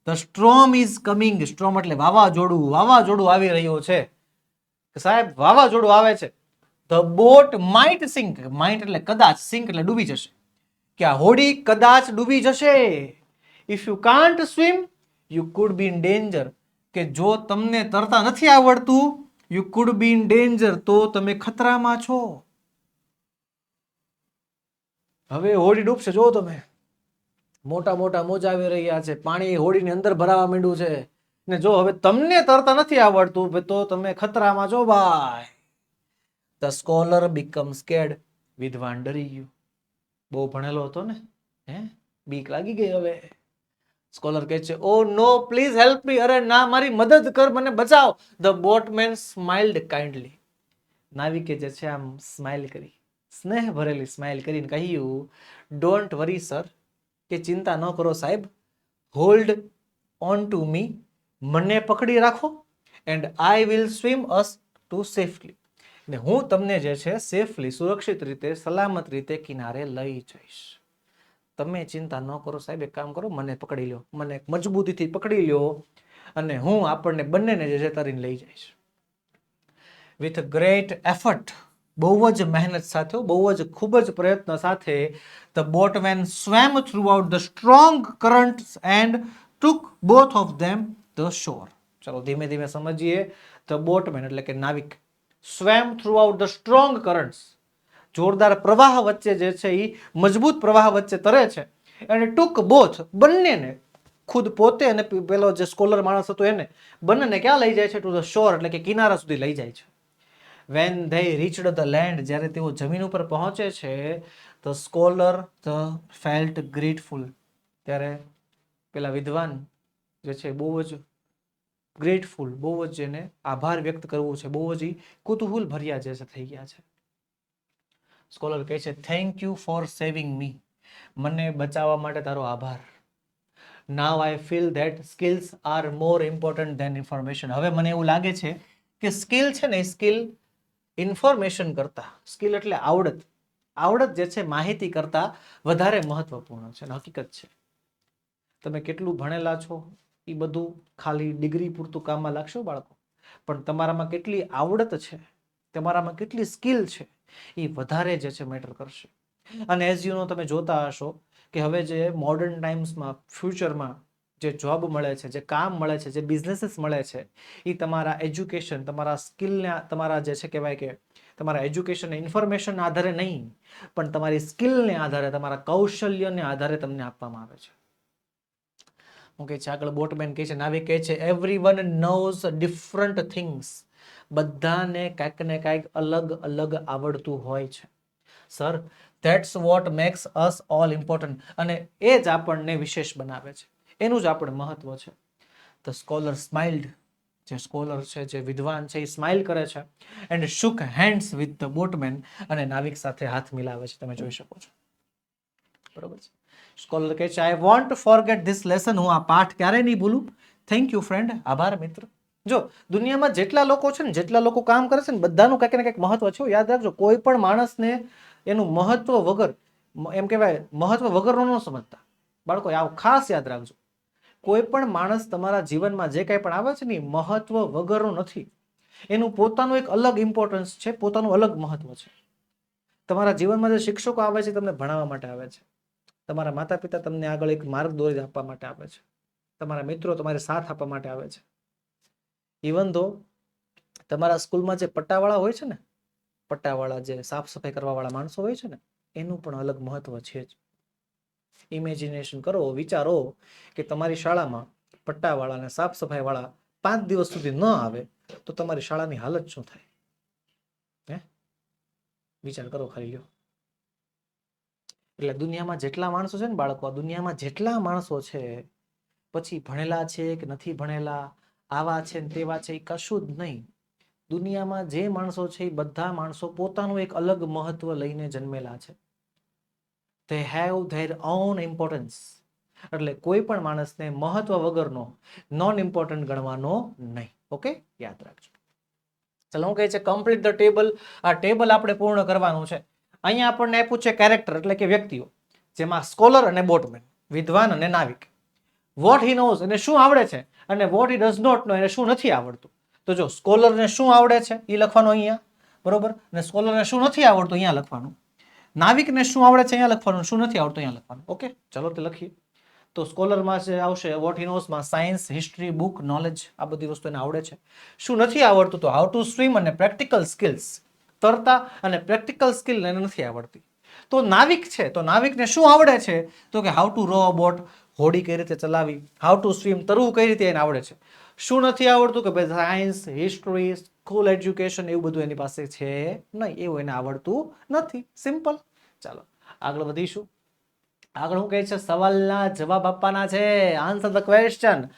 the storm is coming. Storm એટલે વાવાઝોડું આવી રહ્યો છે. સાહેબ વાવાઝોડું આવે છે. The boat might sink, might એટલે કદાચ, સિંક એટલે ડૂબી જશે, કે આ હોડી કદાચ ડૂબી જશે. If you can't swim you could B in danger, કે જો તમને તરતા નથી આવડતું, you could B in danger, તો તમે ખતરામાં છો. હવે હોડી ડૂબશે, જો તમે મોટા મોટા મોજા આવી રહ્યા છે, પાણી હોડીની અંદર ભરાવા માંડ્યું છે, ને જો હવે તમને તરતા નથી આવડતું તો તમે ખતરામાં છો ભાઈ. The scholar become scared. વિદ્વાન ડરી ગયું, બહુ ભણેલો હતો ને, બીક લાગી ગઈ. હવે સ્કોલર કહે છે ઓ નો પ્લીઝ હેલ્પ મી, અરે ના મારી મદદ કર, મને બચાવ. The boatman smiled kindly. નાવિકે જે છે આમ સ્માઇલ કરી, સ્નેહ ભરેલી સ્માઇલ કરીને કહ્યું ડોન્ટ વરી સર, કે ચિંતા ન કરો સાહેબ, હોલ્ડ ઓન ટુ મી, મને પકડી રાખો, and I will swim us to safely, ને હું તમને જે છે સેફલી, સુરક્ષિત રીતે, સલામત રીતે કિનારે લઈ જઈશ. તમે ચિંતા ન કરો સાહેબ, એક કામ કરો, મને પકડી લો, મને મજબૂતીથી પકડી લો અને હું આપણને બંનેને જે તરીને લઈ જઈશ. વિથ ગ્રેટ એફર્ટ, બહુ જ મહેનત સાથે, બહુ જ ખૂબ જ પ્રયત્ન સાથે, the boatman swam throughout the strong currents and took both of them the shore. ચલો ધીમે ધીમે સમજીએ. ધ બોટમેન એટલે કે નાવિક, swam throughout the strong currents, જોરદાર પ્રવાહ વચ્ચે જે છે એ મજબૂત પ્રવાહ વચ્ચે તરે છે. અને ટુક બોથ, બંનેને, ખુદ પોતે અને પેલો જે સ્કોલર માણસ હતો એને, બંનેને ક્યાં લઈ જાય છે? ટુ ધ શોર એટલે કે કિનારા સુધી લઈ જાય છે. When they reached the land, જ્યારે તેઓ જમીન ઉપર પહોંચે છે, the scholar the felt grateful, ત્યારે પેલા વિદ્વાન જે છે બહુ જ ગ્રેટફુલ, બહુ જ એને આભાર વ્યક્ત કરવું છે, બહુ જ કુતૂહલ ભર્યા જે છે થઈ ગયા છે. સ્કોલર કહે છે thank you for saving me, મને બચાવવા માટે તારો આભાર. Now I feel that skills are more important than information. હવે મને એવું લાગે છે કે સ્કિલ છે ને, સ્કિલ ઇન્ફોર્મેશન કરતા, સ્કિલ એટલે આવડત, આવડત જે છે માહિતી કરતા વધારે મહત્વપૂર્ણ છે. હકીકત છે, તમે કેટલું ભણેલા છો એ બધું ખાલી ડિગ્રી પૂરતું કામમાં લાગશે બાળકો, પણ તમારામાં કેટલી આવડત છે, તમારામાં કેટલી સ્કિલ છે, એ વધારે જે છે મેટર કરશે. અને એઝ યુ નો, તમે જોતા હશો કે હવે જે મોડર્ન ટાઈમ્સમાં, ફ્યુચરમાં જે જોબ મળે છે, જે કામ મળે છે, જે બિઝનેસીસ મળે છે, એ તમારા એજ્યુકેશન, તમારા સ્કિલને, તમારા જે છે કહેવાય કે તમારા એજ્યુકેશન ઇન્ફોર્મેશનના આધારે નહીં, પણ તમારી સ્કિલને આધારે, તમારા કૌશલ્યને આધારે તમને આપવામાં આવે છે. હું કહે છે આગળ બોટમેન કહે છે, નાવિક કહે છે, એવરીવન નોઝ ડિફરન્ટ થિંગ્સ, બધાને કાંઈક ને કાંઈક અલગ અલગ આવડતું હોય છે. Sir, that's what makes us all important, અને એ જ આપણને વિશેષ બનાવે છે, એનું જ આપણે મહત્વ છે. ધ સ્કોલર સ્માઇલ્ડ, જે સ્કોલર છે, જે વિદ્વાન છે, એ સ્માઇલ કરે છે. And shook hands with the boatman, અને નાવિક સાથે હાથ મિલાવે છે, તમે જોઈ શકો છો. બરોબર છે. સ્કોલર કહે છે I want to forget this lesson, હું આ પાઠ ક્યારેય નહીં ભૂલું. થેન્ક યુ ફ્રેન્ડ, આભાર મિત્ર. જો દુનિયામાં જેટલા લોકો છે ને, જેટલા લોકો કામ કરે છે ને, બધાનું કંઈક ને કંઈક મહત્વ છે. યાદ રાખજો, કોઈ પણ માણસને એનું મહત્વ વગર, એમ કહેવાય મહત્વ વગરનો ન સમજતા બાળકો, આવું ખાસ યાદ રાખજો. કોઈ પણ માણસ તમારા જીવનમાં જે કાંઈ પણ આવે છે ને, મહત્વ વગરનું નથી. એનું પોતાનું એક અલગ ઇમ્પોર્ટન્સ છે, પોતાનું અલગ મહત્વ છે. તમારા જીવનમાં જે શિક્ષકો આવે છે, તમને ભણાવવા માટે આવે છે. તમારા માતા પિતા તમને આગળ એક માર્ગ દોરી આપવા માટે આવે છે. તમારા મિત્રો તમારે સાથ આપવા માટે આવે છે. ઇવન ધો તમારા સ્કૂલમાં જે પટ્ટાવાળા હોય છે ને, પટ્ટાવાળા જે સાફ સફાઈ કરવા વાળા માણસો હોય છે ને, એનું પણ અલગ મહત્વ છે જ. ઇમેજિનેશન કરો, વિચારો કે તમારી શાળામાં પટ્ટાવાળા અને સાફ સફાઈ વાળા 5 દિવસ સુધી ન આવે તો તમારી શાળાની હાલત શું થાય? હે, વિચાર કરો ખાલી લ્યો. એટલે દુનિયામાં જેટલા માણસો છે ને બાળકો, દુનિયામાં જેટલા માણસો છે, પછી ભણેલા છે કે નથી ભણેલા, આવા છે ને તેવા છે, એ કશું જ નહીં. દુનિયામાં જે માણસો છે એ બધા માણસો પોતાનું એક અલગ મહત્વ લઈને જન્મેલા છે. they have their own importance. એટલે કોઈ પણ માણસને મહત્વ વગરનો, નોન ઇમ્પોર્ટન્ટ ગણવાનો નહીં. ઓકે, યાદ રાખજો. ચાલો, હું કહે છે કમ્પ્લીટ ધ ટેબલ. આ ટેબલ આપણે પૂર્ણ કરવાનું છે. અહીંયા આપણને આપ્યું છે કેરેક્ટર એટલે કે વ્યક્તિઓ, જેમાં સ્કોલર અને બોટમેન, વિદ્વાન અને નાવિક. વોટ હી નોઝ, એને શું આવડે છે, અને what he does not know, એને શું નથી આવડતું. તો જો સ્કોલરને શું આવડે છે એ લખવાનું અહીંયા, બરોબર, અને સ્કોલરને શું નથી આવડતું અહીંયા લખવાનું. નાવિકને શું આવડે છે અહીંયા લખવાનું, શું નથી આવડતું અહીંયા લખવાનું. ઓકે, ચલો તે લખીએ. તો સ્કોલરમાં જે આવશે વોટ હી નોઝમાં સાયન્સ, હિસ્ટ્રી, બુક, નોલેજ, આ બધી વસ્તુ એને આવડે છે. શું નથી આવડતું? તો હાઉ ટુ સ્વિમ અને પ્રેક્ટિકલ સ્કિલ્સ, તરતા અને પ્રેક્ટિકલ સ્કિલ એને નથી આવડતી. તો નાવિક છે, તો નાવિકને શું આવડે છે? તો કે how to row a boat, હોડી કઈ રીતે ચલાવી, હાઉ ટુ સ્વિમ, તરવું કઈ રીતે એને આવડે છે. શું નથી આવડતું? કે ભાઈ સાયન્સ, હિસ્ટ્રી, સ્કૂલ એજ્યુકેશન, એવું બધું એની પાસે છે નહીં, એવું એને આવડતું નથી. સિમ્પલ. ચાલો આગળ વધીશું. આગળ હું કહે છે સવાલના જવાબ આપવાના છે. Answer the question.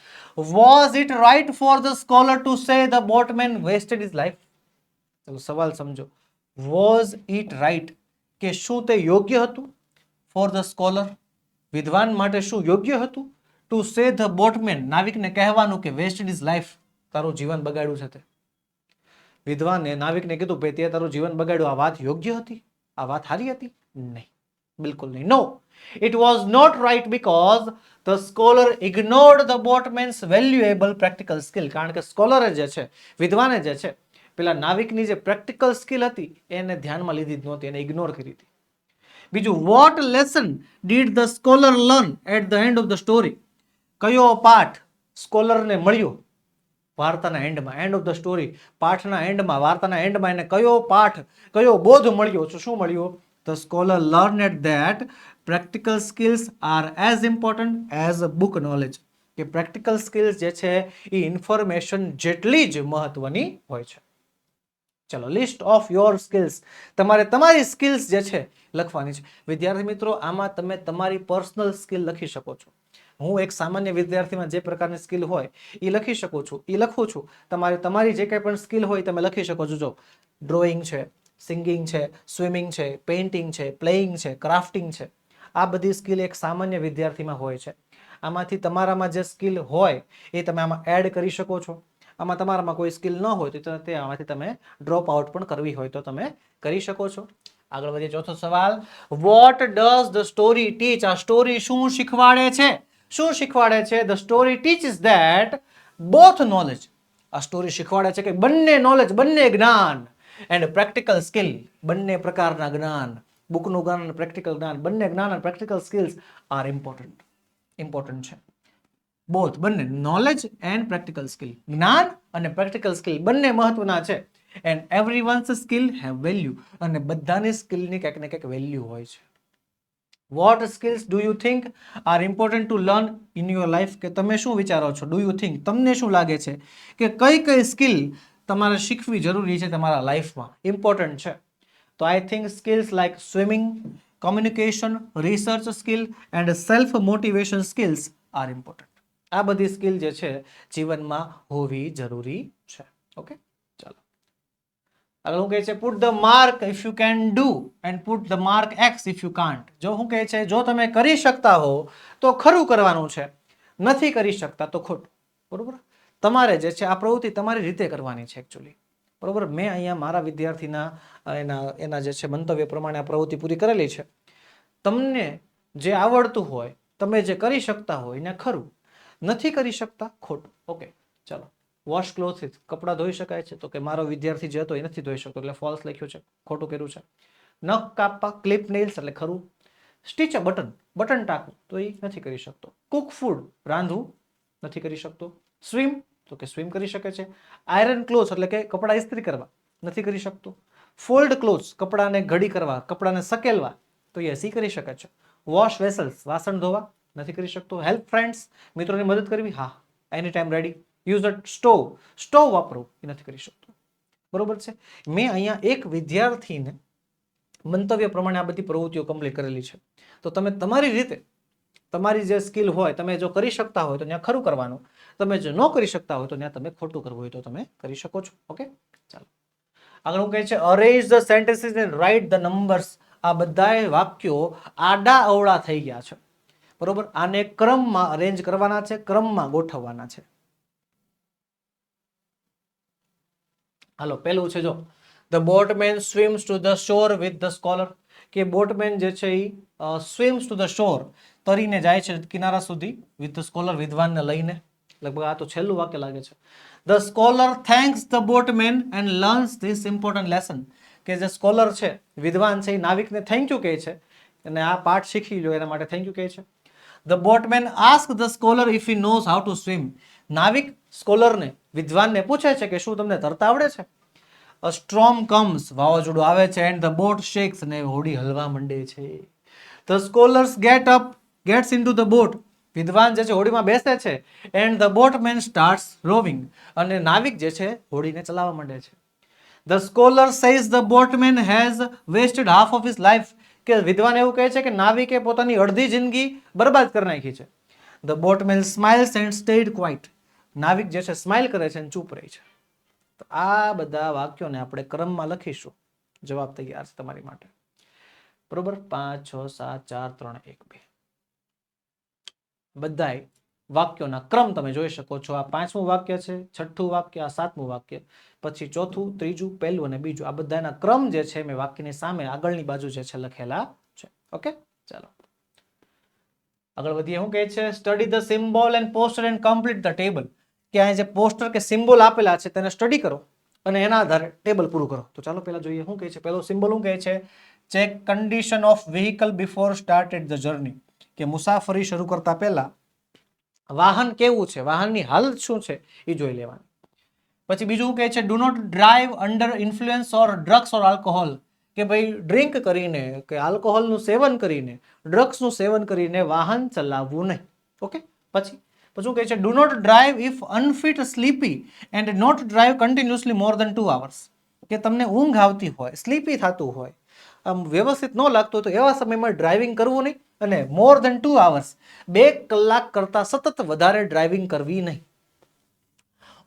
Was it right for the scholar to say the boatman vested his life? ચલો સવાલ સમજો. વોઝ ઇટ રાઈટ, કે શું તે યોગ્ય હતું? ફોર ધ સ્કોલર, વિદ્વાન માટે શું યોગ્ય હતું? ટુ સે ધ બોટમેન, નાવિકને કહેવાનું કે વેસ્ટેડ હિઝ લાઈફ, તારું જીવન બગાડ્યું છે તે. વિદ્વાને નાવિકને કીધું ભાઈ તે તારું જીવન બગાડ્યું, આ વાત યોગ્ય હતી? આ વાત સારી હતી? નહીં. બિલકુલ નહીં. નો, it was not right because the scholar ignored the boatman's valuable practical skill. કારણ કે સ્કોલરે જે છે, વિદ્વાને જે છે, પેલા નાવિકની જે પ્રેક્ટિકલ સ્કિલ હતી એને ધ્યાનમાં લીધી જ નહોતી, એને ઇગ્નોર કરી હતી. બીજું, what lesson did the scholar learn at the end of the story? કયો પાઠ સ્કોલરને મળ્યો વાર્તાના એન્ડમાં? એન્ડ ઓફ ધ સ્ટોરી, પાઠના એન્ડમાં, વાર્તાના એન્ડમાં એને કયો પાઠ, કયો બોધ મળ્યો? શું મળ્યું? The scholar learned that practical skills are as important as book knowledge. કે પ્રેક્ટિકલ સ્કિલ્સ જે છે એ ઇન્ફોર્મેશન જેટલી જ મહત્વની હોય છે. ચલો, લિસ્ટ ઓફ યોર સ્કિલ્સ, તમારે તમારી સ્કિલ્સ જે છે લખવાની છે. વિદ્યાર્થી મિત્રો, આમાં તમે તમારી પર્સનલ સ્કિલ લખી શકો છો. હું એક સામાન્ય વિદ્યાર્થીમાં જે પ્રકારની સ્કિલ હોય એ લખી શકું છું, એ લખું છું. તમારી જે કંઈ પણ સ્કિલ હોય તમે લખી શકો છો. જો ડ્રોઈંગ છે, સિંગિંગ છે, સ્વિમિંગ છે, પેઇન્ટિંગ છે, પ્લેઇંગ છે, ક્રાફ્ટિંગ છે, આ બધી સ્કિલ એક સામાન્ય વિદ્યાર્થીમાં હોય છે. આમાંથી તમારામાં જે સ્કિલ હોય એ તમે આમાં એડ કરી શકો છો. આમાં તમારામાં કોઈ સ્કિલ ન હોય તો તે આમાંથી તમે ડ્રોપ આઉટ પણ કરવી હોય તો તમે કરી શકો છો. આગળ વધીએ. ચોથો સવાલ, વોટ ડઝ ધ સ્ટોરી ટીચ? આ સ્ટોરી શું શીખવાડે છે? શું શીખવાડે છે? The story teaches that both knowledge. આ સ્ટોરી શીખવાડે છે કે બંને નોલેજ, બંને જ્ઞાન, એન્ડ પ્રેક્ટિકલ સ્કિલ, બંને પ્રકારના જ્ઞાન, બુકનું જ્ઞાન અને પ્રેક્ટિકલ જ્ઞાન, બંને જ્ઞાન અને પ્રેક્ટિકલ સ્કિલ્સ આર ઇમ્પોર્ટન્ટ છે. બોથ, બંને, નોલેજ એન્ડ પ્રેક્ટિકલ સ્કિલ, જ્ઞાન અને પ્રેક્ટિકલ સ્કિલ બંને મહત્વના છે. And everyone's skill have value, અને બધાની સ્કિલની કંઈક ને કંઈક વેલ્યુ હોય છે. What skills do you think are important to learn in your life? કે તમે શું વિચારો છો? ડુ યુ થિંક, તમને શું લાગે છે કે કઈ કઈ સ્કિલ તમારે શીખવી જરૂરી છે તમારા લાઈફમાં, ઇમ્પોર્ટન્ટ છે? તો I think skills like swimming, communication, research skill and self motivation skills are important. આ બધી સ્કિલ જે છે જીવનમાં હોવી જરૂરી છે. ઓકે, ચાલો આગળ શું કહે છે? Put the mark if you can do and put the mark x if you can't. જો શું કહે છે, જો તમે કરી શકતા હો તો ખરું કરવાનું છે, નથી કરી શકતા તો ખોટું. બરોબર? તમારે જે છે આ પ્રવૃત્તિ તમારી રીતે કરવાની છે એકચ્યુઅલી. બરોબર? મેં અહીંયા મારા વિદ્યાર્થીના એના જે છે મંતવ્ય પ્રમાણે આ પ્રવૃત્તિ પૂરી કરેલી છે. તમને જે આવડતું હોય, તમે જે કરી શકતા હોય ને ખરું, નથી કરી શકતા ખોટું. ઓકે, ચાલો. વોશ ક્લોથ્સ, કપડાં ધોઈ શકાય છે? તો કે મારો વિદ્યાર્થી જે હતો એ નથી ધોઈ શકતો એટલે ફોલ્સ લખ્યું છે, ખોટું કર્યું છે. નખ કાપવા, ક્લિપ નેલ્સ એટલે ખરું. સ્ટીચ અ બટન, બટન ટાંકવું તો એ નથી કરી શકતો. કુક ફૂડ, રાંધવું, નથી કરી શકતો. સ્વિમ, તો કે સ્વિમ કરી શકે છે. આયરન ક્લોથ્સ એટલે કે કપડાં ઇસ્ત્રી કરવા, નથી કરી શકતો. ફોલ્ડ ક્લોથ્સ, કપડાને ઘડી કરવા, કપડાને સકેલવા, તો યસ એ કરી શકે છે. વોશ વેસલ્સ, વાસણ ધોવા, નથી કરી શકતો. હેલ્પ ફ્રેન્ડ્સ, મિત્રોની મદદ કરવી, હા, any time ready. Use a stove, stove વાપરવું, એ નથી કરી શકતો. બરોબર છે? મેં અહીંયા એક વિદ્યાર્થીને મંતવ્ય પ્રમાણે આ બધી પ્રવૃત્તિઓ કમ્પ્લીટ કરેલી છે. તો તમે તમારી રીતે, તમારી જે સ્કિલ હોય, તમે જો કરી શકતા હોય તો ત્યાં ખરું કરવાનું, તમે જો ન કરી શકતા હોય તો ત્યાં તમે ખોટું કરવું હોય તો તમે કરી શકો છો. ઓકે, ચાલો આગળ હું કહે છે, arrange the sentences and write the numbers. આ બધા વાક્યો આડા અવળા થઈ ગયા છે. બરોબર? આને ક્રમમાં અરેન્જ કરવાના છે, ક્રમમાં ગોઠવવાના છે. હાલો, પેલું છે જો, the boatman swims to the shore with the scholar. કે બોટમેન જે છે એ સ્વિમ્સ ટુ ધ શોર, તરીને જાય છે કિનારા સુધી, વિથ ધ સ્કોલર, વિદ્વાનને લઈને. લગભગ આ તો છેલ્લું વાક્ય લાગે છે. The scholar thanks the boatman and learns this important lesson. કે જે સ્કોલર છે, વિદ્વાન છે, એ નાવિકને થેન્ક યુ કહે છે અને આ પાઠ શીખી લો એના માટે થેન્ક યુ કહે છે. The boatman ask the scholar if he knows how to swim. નાવિક સ્કોલરને, વિદ્વાનને પૂછે છે કે શું તમને તરતા આવડે છે? અ સ્ટ્રોમ કમ્સ, વાવાઝોડું આવે છે, એન્ડ ધ બોટ શેક્સ, અને હોડી હલવા માંડે છે. The scholars gets into the boat. વિદ્વાન જે છે હોડીમાં બેસે છે, and the boatman starts rowing, અને નાવિક જે છે હોડીને ચલાવવા માંડે છે. The scholar says the boatman has wasted half of his life. કે વિદ્વાન એવું કહે છે કે નાવિકે પોતાની અડધી જિંદગી બરબાદ કરી નાખી છે. The boatman smiles and stayed quiet. નાવિક જે છે સ્માઇલ કરે છે અને ચૂપ રહે છે. તો આ બધા વાક્યોને આપણે ક્રમમાં લખીશું. જવાબ તૈયાર છે તમારી માટે. બરોબર? 5 6 7 4 3 1 2. બધાય વાક્યોના ક્રમ તમે જોઈ શકો છો. આ 5મું વાક્ય છે, 6થું વાક્ય, આ 7મું વાક્ય, પછી 4થું, 3જું, 1લું અને બીજું. આ બધાના ક્રમ જે છે મેં વાક્યની સામે આગળની બાજુ જે છે લખેલા છે. ઓકે, ચાલો આગળ વધીએ. શું કહે છે? Study the symbol and poster and complete the table. કે આ જે પોસ્ટર કે સિમ્બોલ આપેલા છે તેને સ્ટડી કરો અને એના આધારે ટેબલ પૂરું કરો. તો ચાલો પહેલા જોઈએ શું કહે છે. પહેલો સિમ્બોલ શું કહે છે? Check condition of vehicle before started the journey. કે મુસાફરી શરૂ કરતા પહેલા વાહન કેવું છે, વાહનની હાલત શું છે એ જોઈ લેવાની. પછી બીજું શું કહે છે? Do not drive under influence or drugs or alcohol. કે ભાઈ ડ્રિંક કરીને કે આલ્કોહોલનું સેવન કરીને, ડ્રગ્સનું સેવન કરીને વાહન ચલાવવું નહીં. ઓકે, પછી શું કહે છે? Do not drive if unfit, sleepy and not drive continuously more than 2 hours. કે તમને ઊંઘ આવતી હોય, સ્લીપી થતું હોય, આમ વ્યવસ્થિત ન લાગતું હોય તો એવા સમયમાં ડ્રાઇવિંગ કરવું નહીં. અને મોર દેન 2 hours, 2 કલાક કરતાં સતત વધારે ડ્રાઇવિંગ કરવી નહીં.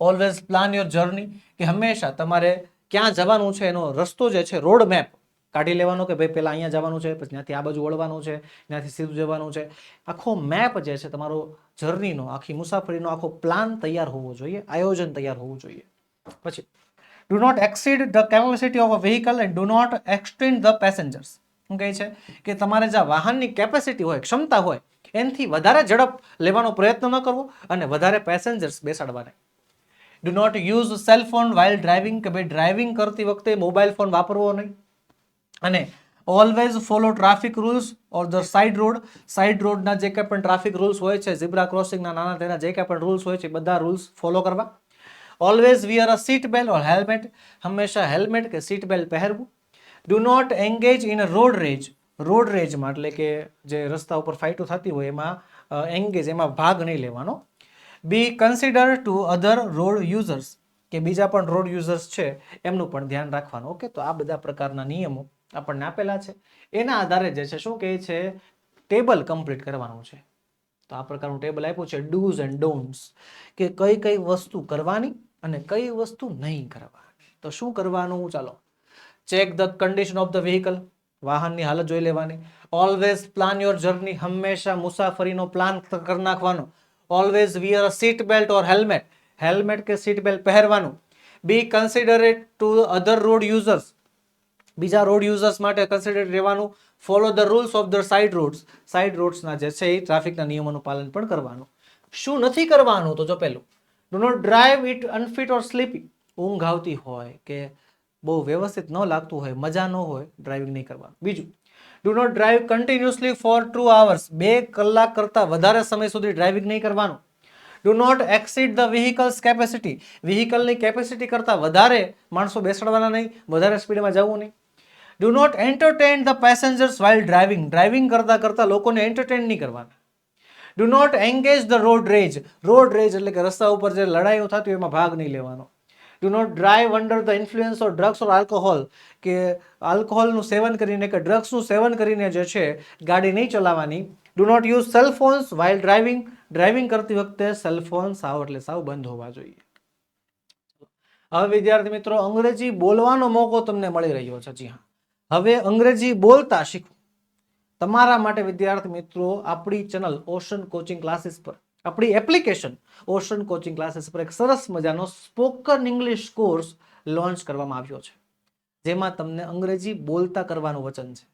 Always plan your journey. કે હંમેશા તમારે ક્યાં જવાનું છે એનો રસ્તો જે છે, રોડ મેપ કાઢી લેવાનો. કે ભાઈ પહેલાં અહીંયા જવાનું છે, પછી ત્યાંથી આ બાજુ વળવાનું છે, ત્યાંથી સીધું જવાનું છે. આખો મેપ જે છે તમારો જર્નીનો, આખી મુસાફરીનો આખો પ્લાન તૈયાર હોવો જોઈએ, આયોજન તૈયાર હોવું જોઈએ. પછી do not exceed the capacity of a vehicle and do not extend the passengers. શું કહે છે? કે તમારે જે વાહનની કેપેસિટી હોય, ક્ષમતા હોય, એનાથી વધારે ઝડપ લેવાનો પ્રયત્ન ન કરવો અને વધારે પેસેન્જર્સ બેસાડવા નહીં. Do not use cell phone while driving. કે ભાઈ ડ્રાઇવિંગ કરતી વખતે મોબાઈલ ફોન વાપરવો નહીં. અને always follow traffic rules or the side road. Side રોડના જે કંઈ પણ ટ્રાફિક રૂલ્સ હોય છે, ઝીબ્રા ક્રોસિંગના નાના તેના જે કંઈ પણ રૂલ્સ હોય છે, બધા રૂલ્સ ફોલો કરવા. Always wear a seat belt or helmet. હંમેશા હેલ્મેટ કે સીટ બેલ્ટ પહેરવું. Do not engage in a road rage. Road રેજમાં એટલે કે જે રસ્તા ઉપર ફાઇટો થતી હોય એમાં એન્ગેજ, એમાં ભાગ નહીં લેવાનો. Be consider two other road users. કે બીજા પણ રોડ યુઝર્સ છે એમનું પણ ધ્યાન રાખવાનું. ઓકે, તો આ બધા પ્રકારના નિયમો આપણને આપેલા છે. એના આધારે જે છે શું કહે છે? ટેબલ કમ્પ્લીટ કરવાનું છે. તો આ પ્રકારનું ટેબલ આપ્યું છે, ડૂઝ એન્ડ ડોન્ટ્સ. કે કઈ કઈ વસ્તુ કરવાની અને કઈ વસ્તુ નહીં કરવાની. તો શું કરવાનું? ચાલો. Check the condition of the vehicle. વાહનની હાલત જોઈ લેવાની. Always plan your journey. હંમેશા મુસાફરીનો પ્લાન કરી નાખવાનો. Always wear a seat belt or helmet. Helmet કે સીટ બેલ્ટ પહેરવાનું. Be considerate to other road users. બીજા રોડ યુઝર્સ માટે કન્સિડરેટ રહેવાનું. Follow the rules of the side roads. Side રોડ્સના જે છે એ ટ્રાફિકના નિયમોનું પાલન પણ કરવાનું. શું નથી કરવાનું? તો જો પહેલું, do not drive it unfit or sleepy. ઊંઘ આવતી હોય કે બહુ વ્યવસ્થિત ન લાગતું હોય, મજા ન હોય, ડ્રાઇવિંગ નહીં કરવાનું. બીજું, do not drive continuously for 2 hours. 2 કલાક કરતાં વધારે સમય સુધી ડ્રાઇવિંગ નહીં કરવાનું. Do not exceed the vehicle's capacity. વ્હીકલની કેપેસિટી કરતાં વધારે માણસો બેસાડવાના નહીં, વધારે સ્પીડમાં જવું નહીં. Do not entertain the passengers while driving. Driving કરતાં લોકોને એન્ટરટેન નહીં કરવાના. Do not engage the road rage. Road rage એટલે કે રસ્તા ઉપર જે લડાઈઓ થતી હોય એમાં ભાગ નહીં લેવાનો. Do not drive under the influence of drugs or alcohol. કે આલ્કોહોલનું સેવન કરીને કે ડ્રગ્સનું સેવન કરીને જે છે ગાડી નહીં ચલાવવાની. Do not use cell phones while driving. Driving કરતી વખતે સેલ ફોન સાવ એટલે સાવ બંધ હોવા જોઈએ. હવે વિદ્યાર્થી મિત્રો, અંગ્રેજી બોલવાનો મોકો તમને મળી રહ્યો છે. જી હા, હવે અંગ્રેજી બોલતા શીખો. તમારા માટે વિદ્યાર્થી મિત્રો આપણી ચેનલ ઓશન કોચિંગ ક્લાસીસ પર, આપણી એપ્લિકેશન ઓશન કોચિંગ ક્લાસીસ પર એક સરસ મજાનો સ્પોકન ઇંગ્લિશ કોર્સ લોન્ચ કરવામાં આવ્યો છે, જેમાં તમને અંગ્રેજી બોલતા કરવાનું વચન છે.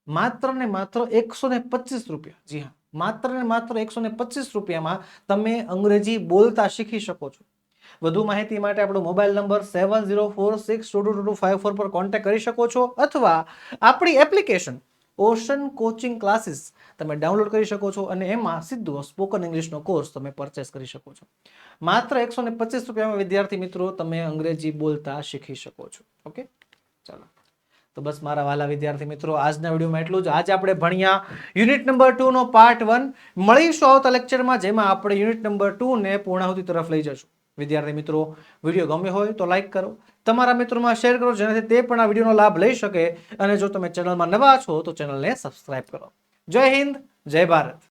માત્ર ને માત્ર 125 રૂપિયા. જી હા, માત્ર ને માત્ર 125 રૂપિયામાં તમે અંગ્રેજી બોલતા શીખી શકો છો. વધુ માહિતી માટે આપણો મોબાઈલ નંબર 7046222254 પર કોન્ટેક્ટ કરી શકો છો, અથવા આપણી એપ્લિકેશન ઓશન કોચિંગ ક્લાસીસ તમે ડાઉનલોડ કરી શકો છો અને એમાં સીધો સ્પોકન ઇંગ્લિશનો કોર્સ તમે પરચેસ કરી શકો છો. માત્ર 125 રૂપિયામાં વિદ્યાર્થી મિત્રો તમે અંગ્રેજી બોલતા શીખી શકો છો. ઓકે, ચાલો. તો બસ મારા વાલા વિદ્યાર્થી મિત્રો, આજના વિડીયોમાં એટલું જ. આજે આપણે ભણ્યા યુનિટ નંબર 2 નો પાર્ટ 1. મળીશું આવતા લેક્ચરમાં, જેમાં આપણે યુનિટ નંબર 2 ને પૂર્ણાહુતિ તરફ લઈ જશું. વિદ્યાર્થી મિત્રો, વિડીયો ગમે હોય તો લાઈક કરો, તમારા મિત્રોમાં શેર કરો, જેનાથી તે પણ આ વિડીયોનો લાભ લઈ શકે. અને જો તમે ચેનલમાં નવા છો તો ચેનલને સબસ્ક્રાઇબ કરો. જય હિન્દ, જય ભારત.